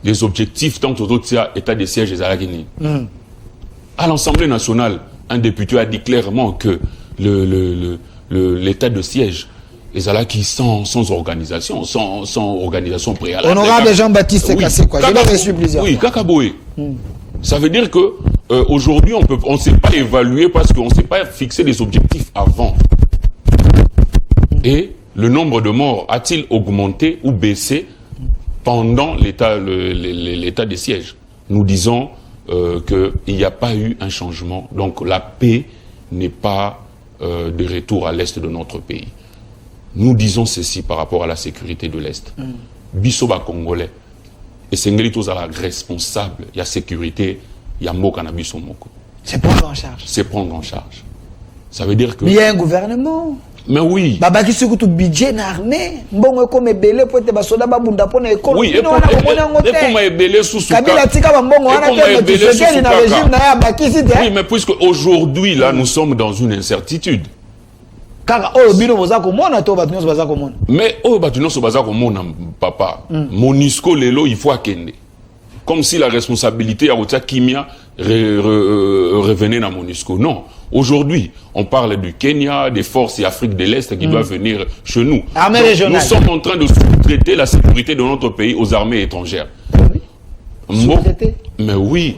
Les objectifs, tant que l'état de siège est à la Guinée. À l'Assemblée nationale, un député a dit clairement que l'état de siège est là qui sans organisation, sans organisation préalable. Honorable Jean-Baptiste Kassé, quoi. Je l'ai reçu plusieurs fois. Oui, Kakaboué. Ça veut dire que aujourd'hui, on ne s'est pas évalué parce qu'on ne s'est pas fixé des objectifs avant. Et le nombre de morts a-t-il augmenté ou baissé pendant l'état des sièges? Nous disons qu'il n'y a pas eu un changement. Donc la paix n'est pas de retour à l'est de notre pays. Nous disons ceci par rapport à la sécurité de l'Est. Bissoba Congolais, et c'est la responsable, il y a sécurité, il y a Mokanabiso Moko. C'est prendre en charge. C'est prendre en charge. Ça veut dire que... Mais il y a un gouvernement. Mais oui. Baba qui se budget l'armée. Bon, comme belé pour être basoda babunda pour l'école. Oui, et comme belé sous Kabila tika bambongo wana ke Tshisekedi na régime na ya bakisi te. Oui, mais puisque aujourd'hui là nous sommes dans une incertitude. Mais papa, Monisco Lelo, il faut akende. Comme si la responsabilité à Kimia revenait à Monisco. Non. Aujourd'hui, on parle du Kenya, des forces et Afrique de l'Est qui doivent venir chez nous. Donc, nous sommes en train de sous-traiter la sécurité de notre pays aux armées étrangères. Mais oui.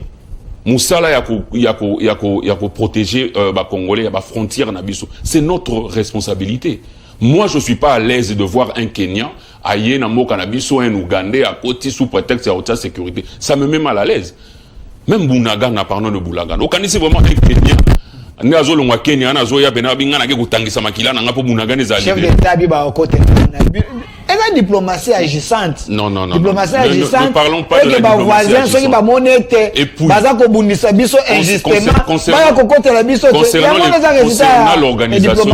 Moussala yako protéger les Congolais, les frontières nabiso. C'est notre responsabilité. Moi, je suis pas à l'aise de voir un Kenyan aïe namo canabiso, un Ougandais à côté sous prétexte de haute sécurité. Ça me met mal à l'aise. Même Bounaga n'a pas de Boulaga. Au Canada, c'est vraiment un Kenyan. Nazo longwa Kenya, nazo ya bena bingana ke kutangisa makila na ngapo Bounaga ne zali. Chef d'État biba au côté. Est-ce une diplomatie agissante? Non. Diplomatie agissante. Ne parlons pas de la diplomatie concernant l'organisation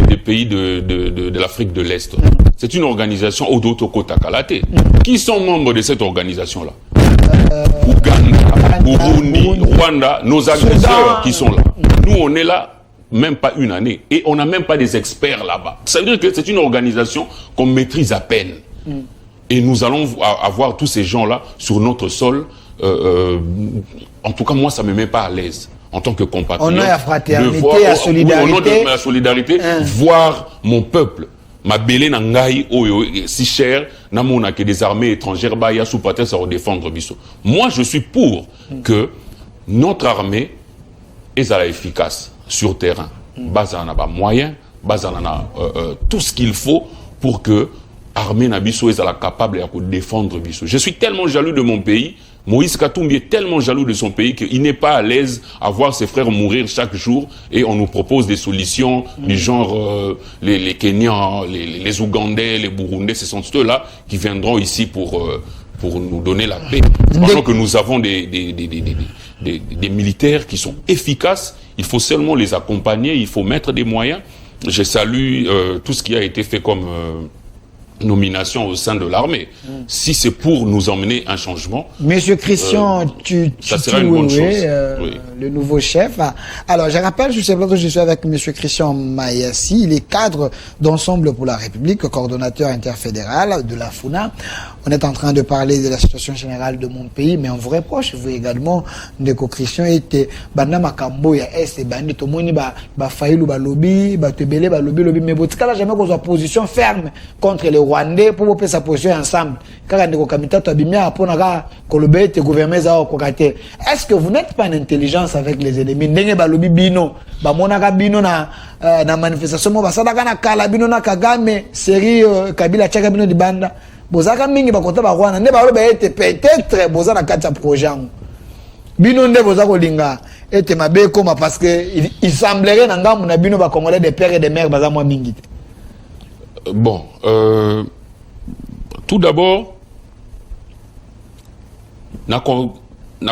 des pays de l'Afrique de l'Est. C'est une organisation Odoto-Kota-Kalate. Qui sont membres de cette organisation-là? Ouganda, Burundi, Rwanda, nos agresseurs qui sont là. Nous, on est là même pas une année. Et on n'a même pas des experts là-bas. Ça veut dire que c'est une organisation qu'on maîtrise à peine. Et nous allons avoir tous ces gens-là sur notre sol. En tout cas, moi, ça ne me met pas à l'aise. En tant que compatriote. On a la fraternité, la solidarité. Au nom de la solidarité, voir mon peuple. Ma belé nangai si cher namona que des armées étrangères baya sous prétexte à défendre biso. Moi je suis pour que notre armée est efficace sur terrain. Bazana ba moyen, bazana tout ce qu'il faut pour que l'armée nabiso est capable de défendre biso. Je suis tellement jaloux de mon pays. Moïse Katumbi est tellement jaloux de son pays qu'il n'est pas à l'aise à voir ses frères mourir chaque jour et on nous propose des solutions du genre les Kenyans, les Ougandais, les Burundais, ce sont ceux-là qui viendront ici pour nous donner la paix. Pendant que nous avons des militaires qui sont efficaces, il faut seulement les accompagner, il faut mettre des moyens. Je salue tout ce qui a été fait comme nomination au sein de l'armée. Si c'est pour nous emmener un changement... Monsieur Christian, ça sera une bonne chose. Le nouveau chef. Alors, je rappelle, je sais pas que je suis avec Monsieur Christian Mayassi, il est cadre d'Ensemble pour la République, coordonnateur interfédéral de la FUNA. On est en train de parler de la situation générale de mon pays, mais on vous reproche, vous également, Ndeko Christian, était Banda Makambo, ya Est, Bandi, Tomoni, Faïlou, Balobi, Tebele, Balobi, mais Botikala, jamais qu'on soit position ferme contre les Rwandais pour faire sa position ensemble. Car Ndeko Kamita, Tabimia, Aponaka, Kolobé, te gouverner Zao, Kokate. Est-ce que vous n'êtes pas en intelligence avec les ennemis? Ndenge Balobi Bino, Bamonaka Bino na manifestation, Basadaka na Kala Bino na Kagame, série Kabila Tchaka Bino di Banda. bozaka mingi bakota bakwana nde balo ba ete peut-être boza na kati ya projet yango bino nde boza kolinga ete mabe koma parce que il semblerait na ngambu na bino ba Congolais de pères et de mères baza mwa mingi bon tout d'abord na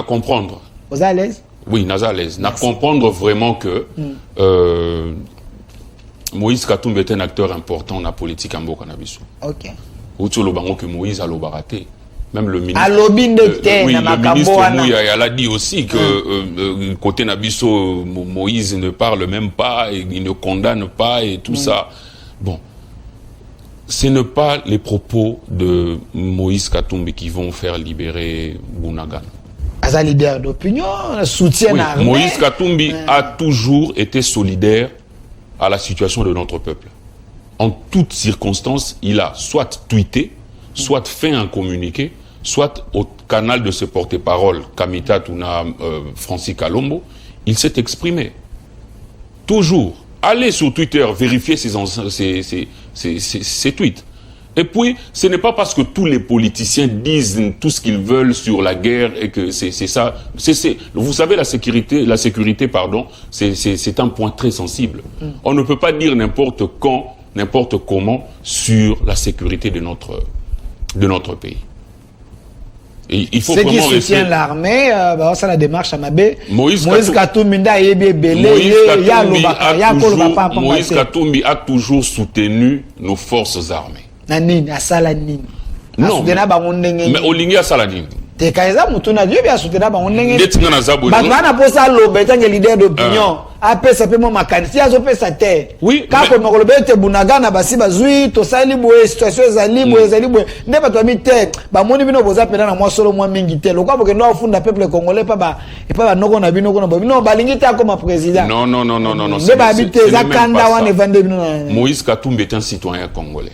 comprendre vous à l'aise oui naza à l'aise na comprendre vraiment que Moïse Katumbi est un acteur important dans la politique en Mboka na biso. OK. Outu lo bango que Moïse a l'obaraté. Même le ministre oui, le ministre Mouya il a dit aussi que côté Nabiso Moïse ne parle même pas et il ne condamne pas et tout ça. Bon. Ce n'est pas les propos de Moïse Katumbi qui vont faire libérer Bunagana. Un leader d'opinion, soutien à Moïse Katumbi a toujours été solidaire à la situation de notre peuple. En toutes circonstances, il a soit tweeté, soit fait un communiqué, soit au canal de ses porte-parole, Kamita Tuna Francis Kalombo, il s'est exprimé. Toujours. Allez sur Twitter, vérifier ses tweets. Et puis, ce n'est pas parce que tous les politiciens disent tout ce qu'ils veulent sur la guerre et que c'est ça. Vous savez, la sécurité, pardon, c'est un point très sensible. On ne peut pas dire n'importe quand, n'importe comment sur la sécurité de notre pays. Et il faut vraiment qui soutient l'armée, ça la démarche à Mabé. Moïse Katumbi a toujours soutenu nos forces armées. Non, mais Olingi a Saladin. Te kaisa mutuna Dieu bien soutenir ba onenge. Ba na posa lobe tangi leader d'opinion. Après ça peut mo makanisi azo pesa te. Oui. Ka ko makolobe te Bunagana basi bazui to sali boye situation ezali boye nde ba to mi te ba moni bino boza pena na mwa solo mwa mingi te. Lokwa boke ndo afunda peuple congolais pa ba noko na bino ko na bino balingi te comme président. Non. Ne ba habiter za kanda wana vande bino. Moïse Katumbi est un citoyen congolais.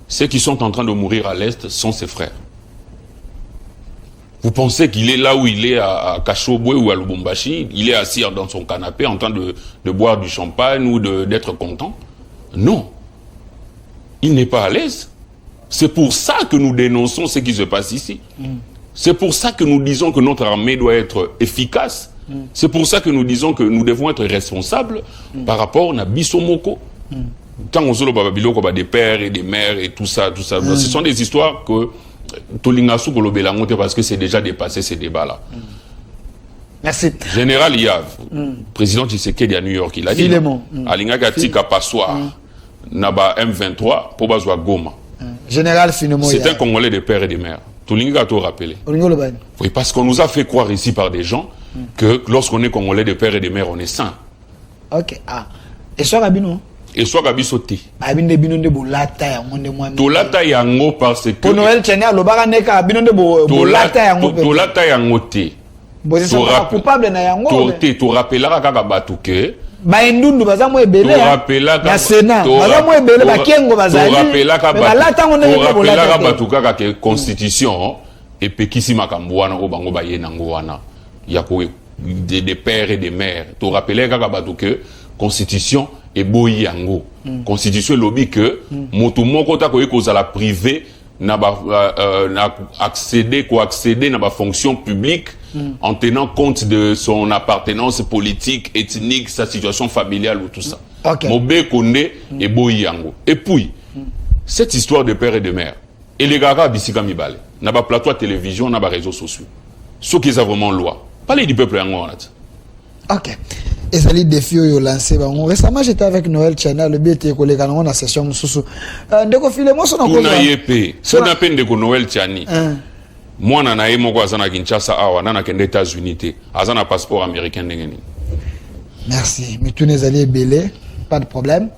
Ceux qui sont en train de mourir à l'est sont ses frères. Vous pensez qu'il est là où il est à Kachobwe ou à Lubumbashi, il est assis dans son canapé en train de boire du champagne ou d'être content? Non. Il n'est pas à l'aise. C'est pour ça que nous dénonçons ce qui se passe ici. C'est pour ça que nous disons que notre armée doit être efficace. C'est pour ça que nous disons que nous devons être responsables par rapport à Bissomoko. Quand on se parle des pères et des mères et tout ça. Ce sont des histoires que Tolingasu Golobelangote parce que c'est déjà dépassé ces débats-là. Merci. Général Yav, président Tshisekedi à New York, il a dit Alinga Tika Passoir, Naba M23, Pobazwa Goma. Général Finemon. C'est un Congolais de pères et de mères. Tolinga tout rappelé. Oui, parce qu'on nous a fait croire ici par des gens que lorsqu'on est Congolais de pères et de mères, on est saint. Ok. Ah. Et ça, Rabino? Et soit Gabi sauté. Abinde binonde bolata ya ngonde moi. Tolata yango parce que pour Noël Tchania lobaka neka binonde bolata yango. Tolata yango te. Bozesa coupable na yango. To rappelaka kaka batu ke ba endundu baza mo ebele. To rappelaka na Sénat. Baza mo ebele ba kengo bazali. To rappelaka balata ngone bolata. To rappelaka batu kaka ke constitution epekisi makambo wana o bango ba ye nango wana. Ya ko des pères et des mères. To rappelaka kaka batu ke constitution et boyi yango constitution lobby que moto moko ta ko ekozala privé na accéder na ba fonction publique en tenant compte de son appartenance politique, ethnique, sa situation familiale ou tout ça. Mobe konde et boyi yango. Et puis cette histoire de père et de mère et les gars bisika mibale na ba plateau télévision na ba réseaux sociaux. Ce qui est vraiment loi. Parlez du peuple yango wana. OK. Et ça les défis yo lancé récemment j'étais avec Noël Channel le BT collègue dans la session mususu ndeko file mo sona ko na yepe sona pende ko Noël Chani mwana na yemo ko azana Kinshasa awa nana kende États-Unis te azana passeport américain ndengeni. Merci mitune zali belé pas de problème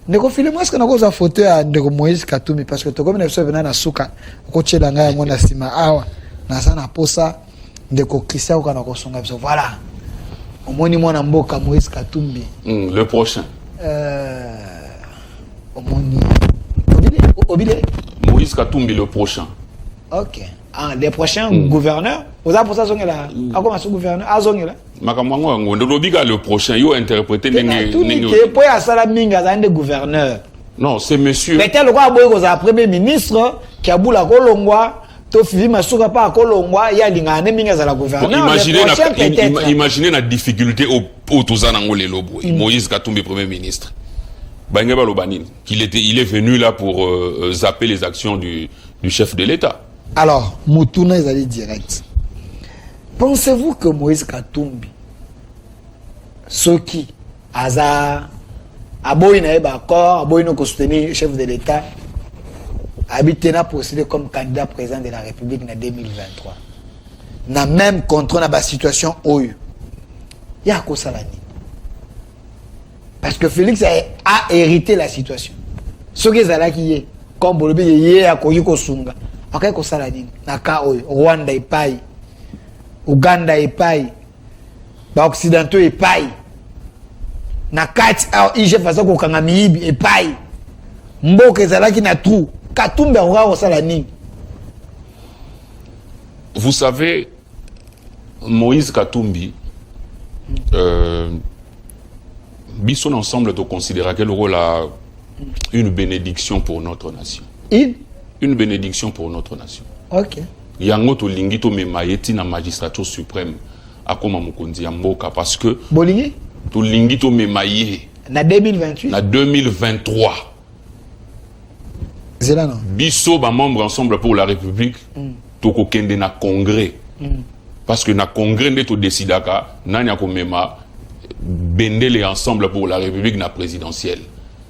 ndeko file mo est-ce que na ko za photo ya ndeko Moïse Katumbi parce que to comme na venir na suka ko tshela nga yango na sima awa na sana posa ndeko Christian ko na ko songa biso voilà. Omoni mwana mboka Moïse Katumbi. Le prochain. Omoni. Obile. Moïse Katumbi le prochain. OK. Ah, les prochains gouverneurs. Vous avez pour ça zongela. Comment ce gouverneur azongela? Makamwango ngo ndobika le prochain yo interpréter nenge. Tout ni ke po ya sala minga za ndé gouverneur. Non, c'est monsieur. Mais tel roi boy ko premier ministre qui a boula kolongwa to fivi masuka pa kolongwa ya lingane minga za la gouvernement. Imaginez la difficulté au tozana ngolelo boy. Moïse Katumbi premier ministre. Bangeba Lobanine, il est venu là pour zapper les actions du chef de l'État. Alors, Moutouna est allé direct. Pensez-vous que Moïse Katumbi, ceux qui, Hazard, Aboïna Ebakor, Aboïna soutenir le chef de l'État, habitent procédé comme candidat président de la République en 2023. N'a même contre la situation où il y a quoi ça l'année. Parce que Félix a hérité la situation. Ce qui est là qui est, comme vous le dites, il y a quoi sunga. Ok, quoi ça l'année. Naka Rwanda et paille, Ouganda et paille, Occidentaux et paille. Nakati ije façon ko kanga miibi et paille. Mboke ezalaki na trou. Katumbi aura osala nini? Vous savez, Moïse Katumbi, Bisson ensemble de considérer quel rôle a une bénédiction pour notre nation. Une bénédiction pour notre nation. Ok. Yango to lingi to memayeti na magistrature suprême akoma mukonzi ya mboka parce que Bolingi to lingi to memaye na 2028 na 2023. Zela non. Biso ba membre ensemble pour la République to ko kende na congrès. Parce que na congrès nde to décidaka nani akomema bendele ensemble pour la République na présidentielle.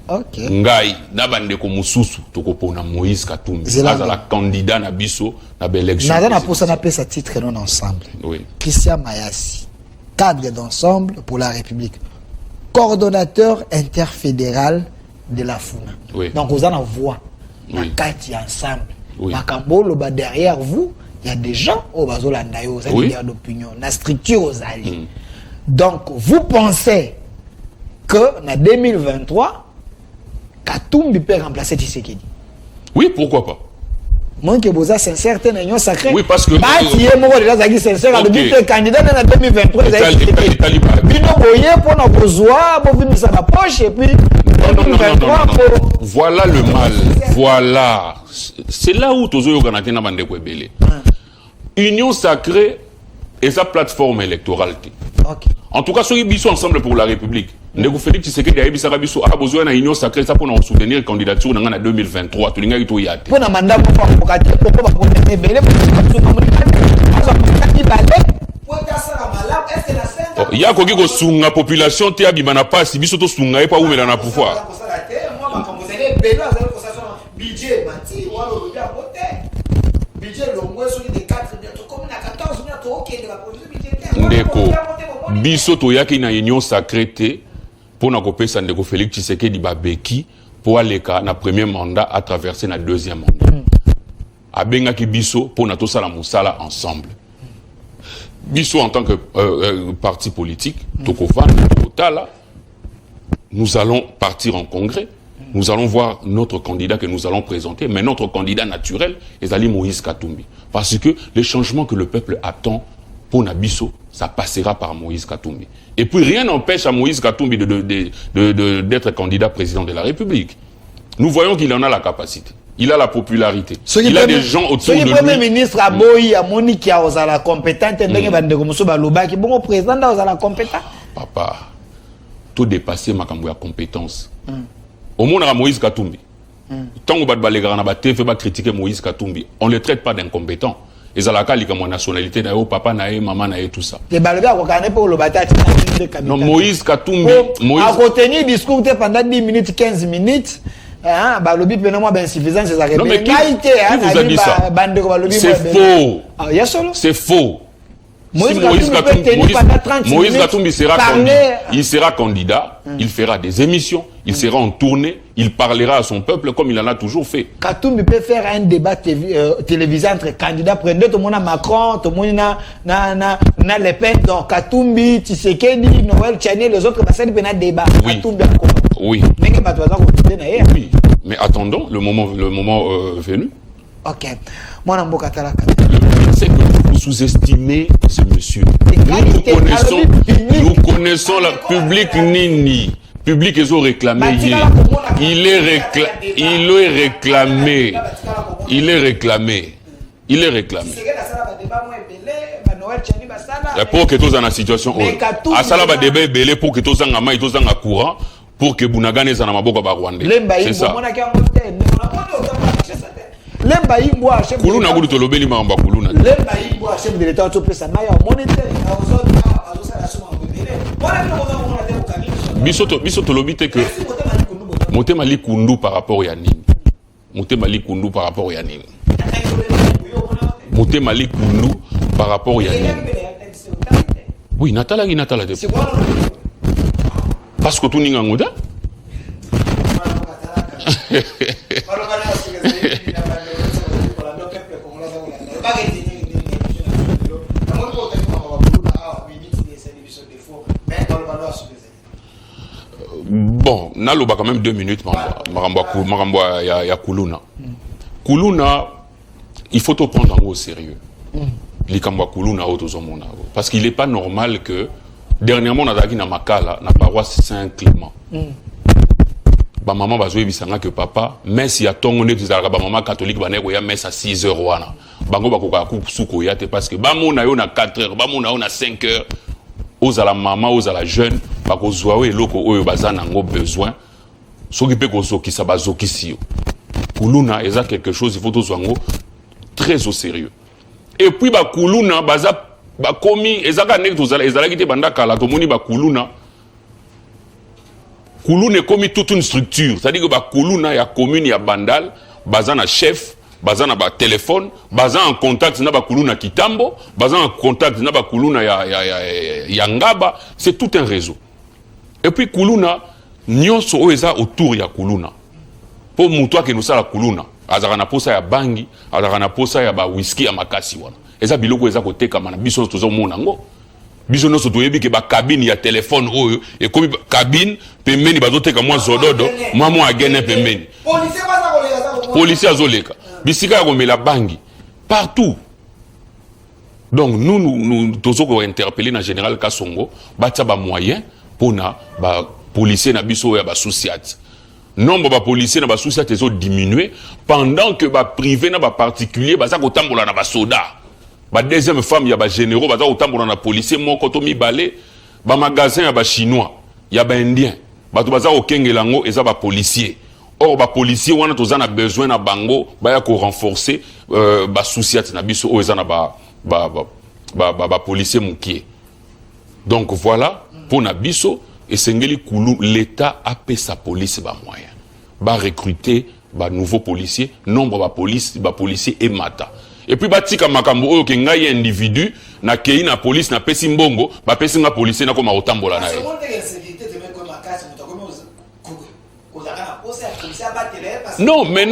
Ok. Ngai na bande ko mususu to ko pona Moïse Katumbi azala candidat na biso na élection. Naza na posa na pesa titre non ensemble. Oui. Christian Mayassi, cadre d'ensemble pour la République, coordonnateur interfédéral de la FUNA. Oui. Donc vous en voix. Oui. Kati ensemble. Oui. Makambolo ba derrière vous, il y a des gens au bazolanda yo, ça Oui. dire d'opinion, na structure aux alliés. Donc vous pensez que en 2023 Katumbi peut remplacer Tshisekedi? Oui, pourquoi pas? Moi qui vous a sincère, t'es un sincère. Oui, parce que Bati est mort déjà zaki sincère. Ok. Le candidat en 2023 Les talibans. Bino boye pour nos besoins, pour venir sa poche et puis 2023 pour. Voilà le mal. Voilà. C'est là où Tozo Yoganate na bande ko ebele. Union sacrée et sa plateforme électorale. Ok. En tout cas, ceux qui sont ensemble pour la République. Ndeko Félix Tshisekedi a ebisaka biso a besoin na union sacrée ça pour soutenir candidature dans en 2023. To linga ito yate. Pour na mandat pour pas pour pas connaître belé pour il y a koki ko sunga population te abima na passe biso to sunga e pa umela na pouvoir. Budget bâti ou alors le côté. Budget longwe sur des 4 bientôt comme na 14 bientôt OK de la politique budgétaire. Ndeko biso to yaki na union sacrée te pour na kopesa Ndeko Félix Tshisekedi babeki pour aller na premier mandat à traverser na deuxième mandat. Abengaki biso pour na to sala musala ensemble. Biso en tant que parti politique, Tokofan, Totala, nous allons partir en congrès. Nous allons voir notre candidat que nous allons présenter, mais notre candidat naturel est Ali Moïse Katumbi. Parce que les changements que le peuple attend pour Nabiso, ça passera par Moïse Katumbi. Et puis rien n'empêche à Moïse Katumbi d'être candidat président de la République. Nous voyons qu'il en a la capacité. Il a la popularité. Il a des gens autour de lui. Le Premier ministre a Boyi, a Monique, a la compétente, bon président a la compétente. Papa, tout dépasser ma compétence. Au monde à Moïse Katumbi. Tant que va critiquer Moïse Katumbi, on ne le traite pas d'incompétent. Et à la cas, mon nationalité, papa, maman, tout ça. Non, Moïse Katumbi. A retenir discours pendant 10 minutes, 15 minutes. Balobi pleinement insuffisant, c'est ça. Non, mais qui vous a dit ça? C'est faux. C'est faux. Moïse Katumbi sera candidat, il fera des émissions, il sera en tournée, il parlera à son peuple comme il en a toujours fait. Katumbi peut faire un débat télévisé entre candidats, prenez tout le monde à Macron, tout le monde na Le Pen, donc Katumbi, Tshisekedi, Noël, Tchani, les autres, ça dépend d'un débat. Oui. Katumbi encore. Oui. Oui. Mais attendons le moment venu. Ok. Moi, c'est que vous sous-estimez ce monsieur. Nous connaissons la public Nini. Public, ils ont réclamé hier. Il est réclamé. Il est réclamé. Il est réclamé. Pour que tous en la situation, à ça va débat belé pour que tous en amaï, tous en courant, pour que Bounagane s'en amaboko ba Rwandais. C'est ça. Kuluna gulu tolobeli mamba kuluna. Chef de l'État to pesa maya monétaire biso tolobite que motema likundu par rapport ya nini. Motema likundu par rapport ya nini. Motema likundu par rapport ya nini. Oui, Natala de. Parce que tout ninga ngoda. Bon, naloba quand même 2 minutes, Maramba ya Kuluna. Kuluna, il faut te prendre au sérieux. Likamba Kuluna parce qu'il n'est pas normal que dernièrement on a dit na Makala, na paroisse Saint-Clément. Ba maman ba zoé bisanga que papa, messe ya tongo ne tuzalaka ba maman catholique ba neko ya messe à 6h wana. Bango ba koka ku suko ya te parce que ba mona yo na 4h, ba mona yo na 5h. Aux à la maman, aux à la jeune, ba ko zoa eloko oyo bazana ngo besoin. S'occuper ko zoki sa ba zoki si. Kuluna eza quelque chose il faut to zoango très au sérieux. Et puis ba kuluna baza ba komi ezaka nek tozala ezala kite banda kala to moni ba kuluna. Kuluna est comme toute une structure, c'est-à-dire que ba kuluna ya commune ya bandal, bazana chef, bazana ba téléphone, bazana en contact na ba kuluna kitambo, bazana en contact na ba kuluna ya ngaba, c'est tout un réseau. Et puis kuluna nyonso oeza autour ya kuluna. Pour mutoa ke nous la kuluna, azaka na posa ya bangi, azaka na posa ya ba whisky ya makasi wana. Eza biloko eza koteka mana biso tozo mona ngo. Biso no soto yebi ke ba cabine ya téléphone oyo et comme cabine pembeni bazoteka moi zododo moi agene pembeni. Policier azoleka. Bisika ya komela bangi partout. Donc nous tozo interpeller na général Kasongo batia ba moyen pour na ba policier na biso ya ba sociat. Nombre de policiers na ba société ont diminué pendant que ba privé na ba particulier ba za ko tambola na ba soda. Ba deuxième femme ya ba généraux ba za ko tambola na policier moko to mi balé ba magasin ya ba chinois ya ba indien ba to ba za ko kengela ngo eza ba policier. Or ba policier wana to za na besoin na bango ba ya ko renforcer ba société na biso o eza na ba policier mukie. Donc voilà pour na biso. Et Sengeli Koulou, l'État a payé sa police ba moyen. Ba recruter ba nouveaux policiers, nombre ba policiers et mata. Et puis ba tika makambo oyo ke ngai individu na kei na police na pesi mbongo, ba pesi nga policier na ko ma otambola na ye. Non, mais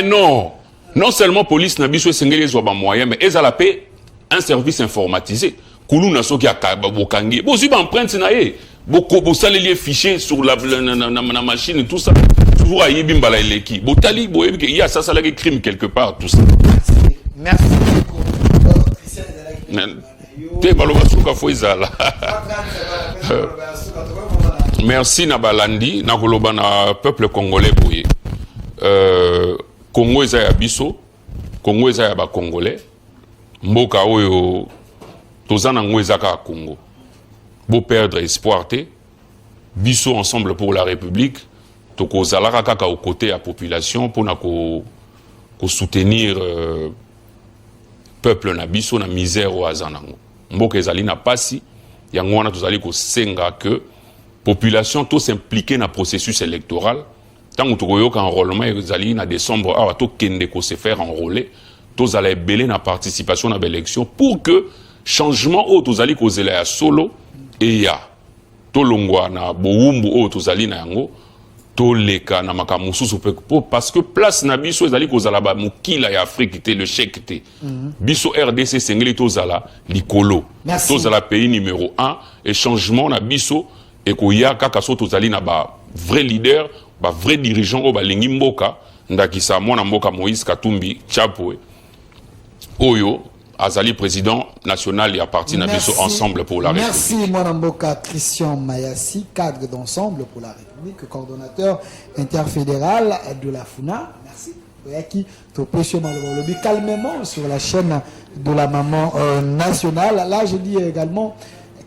non. Non seulement police na biso Sengeli zo ba moyen, mais ils a la paix un service informatisé. Koulou na soki akaba bokangi. Bo zuba empreinte na ye. Beaucoup ça les fichiers sur la machine et tout ça toujours à Yibimbala et l'équipe. Botali il y a ça là qui crime quelque part tout ça. Merci merci Nabalandi nakoloba na peuple congolais boye. Congo eza ya biso, Congo eza ya ba congolais. Mboka oyo tozana ngo eza ka Congo. Beau perdre espoir te biso ensemble pour la République toko zalaka kaka au côté à population pour na ko soutenir peuple na biso na misère au azanango mboka ezali na pasi yango wana tozali ko senga que population to s'impliquer na processus électoral tant que yoka enrôlement ezali na décembre a to kende ko se faire enrôler to zala belé na participation na élection pour que changement au tozali ko zela ya solo et ya tolongwa na boumbu o tozali na yango toleka na makamususu parce que place na biso ezali kozala ba mukila ya Afrique te le chèque te biso RDC sengeli tozala likolo tozala pays numéro 1 et changement na biso et koya kaka so tozali na ba vrai leader ba vrai dirigeant o balingi mboka ndakisa mwana mboka Moïse Katumbi Chapwe oyo Azali président national et à partir de Ensemble pour la République. Merci Mwanamboka Christian Mayassi, cadre d'Ensemble pour la République, coordonnateur interfédéral de la FUNA. Merci. Calmement sur la chaîne de la maman nationale. Là, je dis également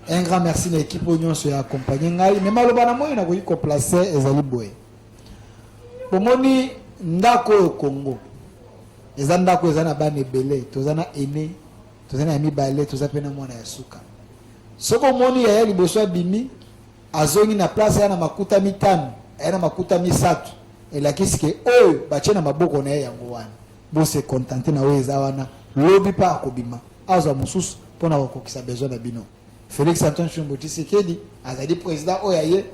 un grand merci à l'équipe Oignon sur accompagné. Mais malheureusement, il a voulu placer Ezali Boé. Pour moi, ndako au Congo. Les andako ezana bane belé, tozana ene, tozana ami balé, tozana pena mwana ya suka. Soko moni ya liboso bimi, azongi na place ya na makuta mitano, ya na makuta misatu. Et la kiske oyo bachena maboko na yango wana. Bo se contenter na weza wana, lobi pa akobima. Aza mususu pona kokisa besoin na bino. Félix Antoine Tshilombo Tshisekedi azali président oyo ye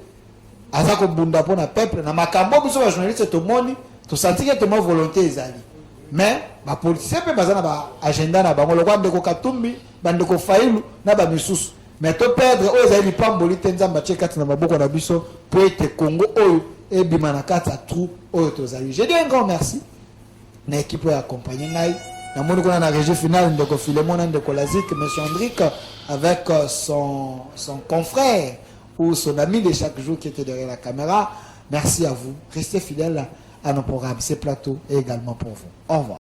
azako bunda pona peuple na makambo biso ba journaliste to moni, to sentir que mo volonté ezali. Mais ba politicien pe bazana ba agenda na bango lokwa ndeko Katumbi bandeko Failu na ba misusu mais to perdre oyo ezali pamboli tenzamba tshekati na maboko na biso pour être Congo oyo et bimana kata trou oyo tozali. Je dis un grand merci na équipe ya accompagner ngai na moni kona na régie finale ndeko Philemon ndeko Lazik monsieur Andrick avec son confrère ou son ami de chaque jour qui était derrière la caméra. Merci à vous, restez fidèles à nos programmes, ces plateaux et également pour vous. Au revoir.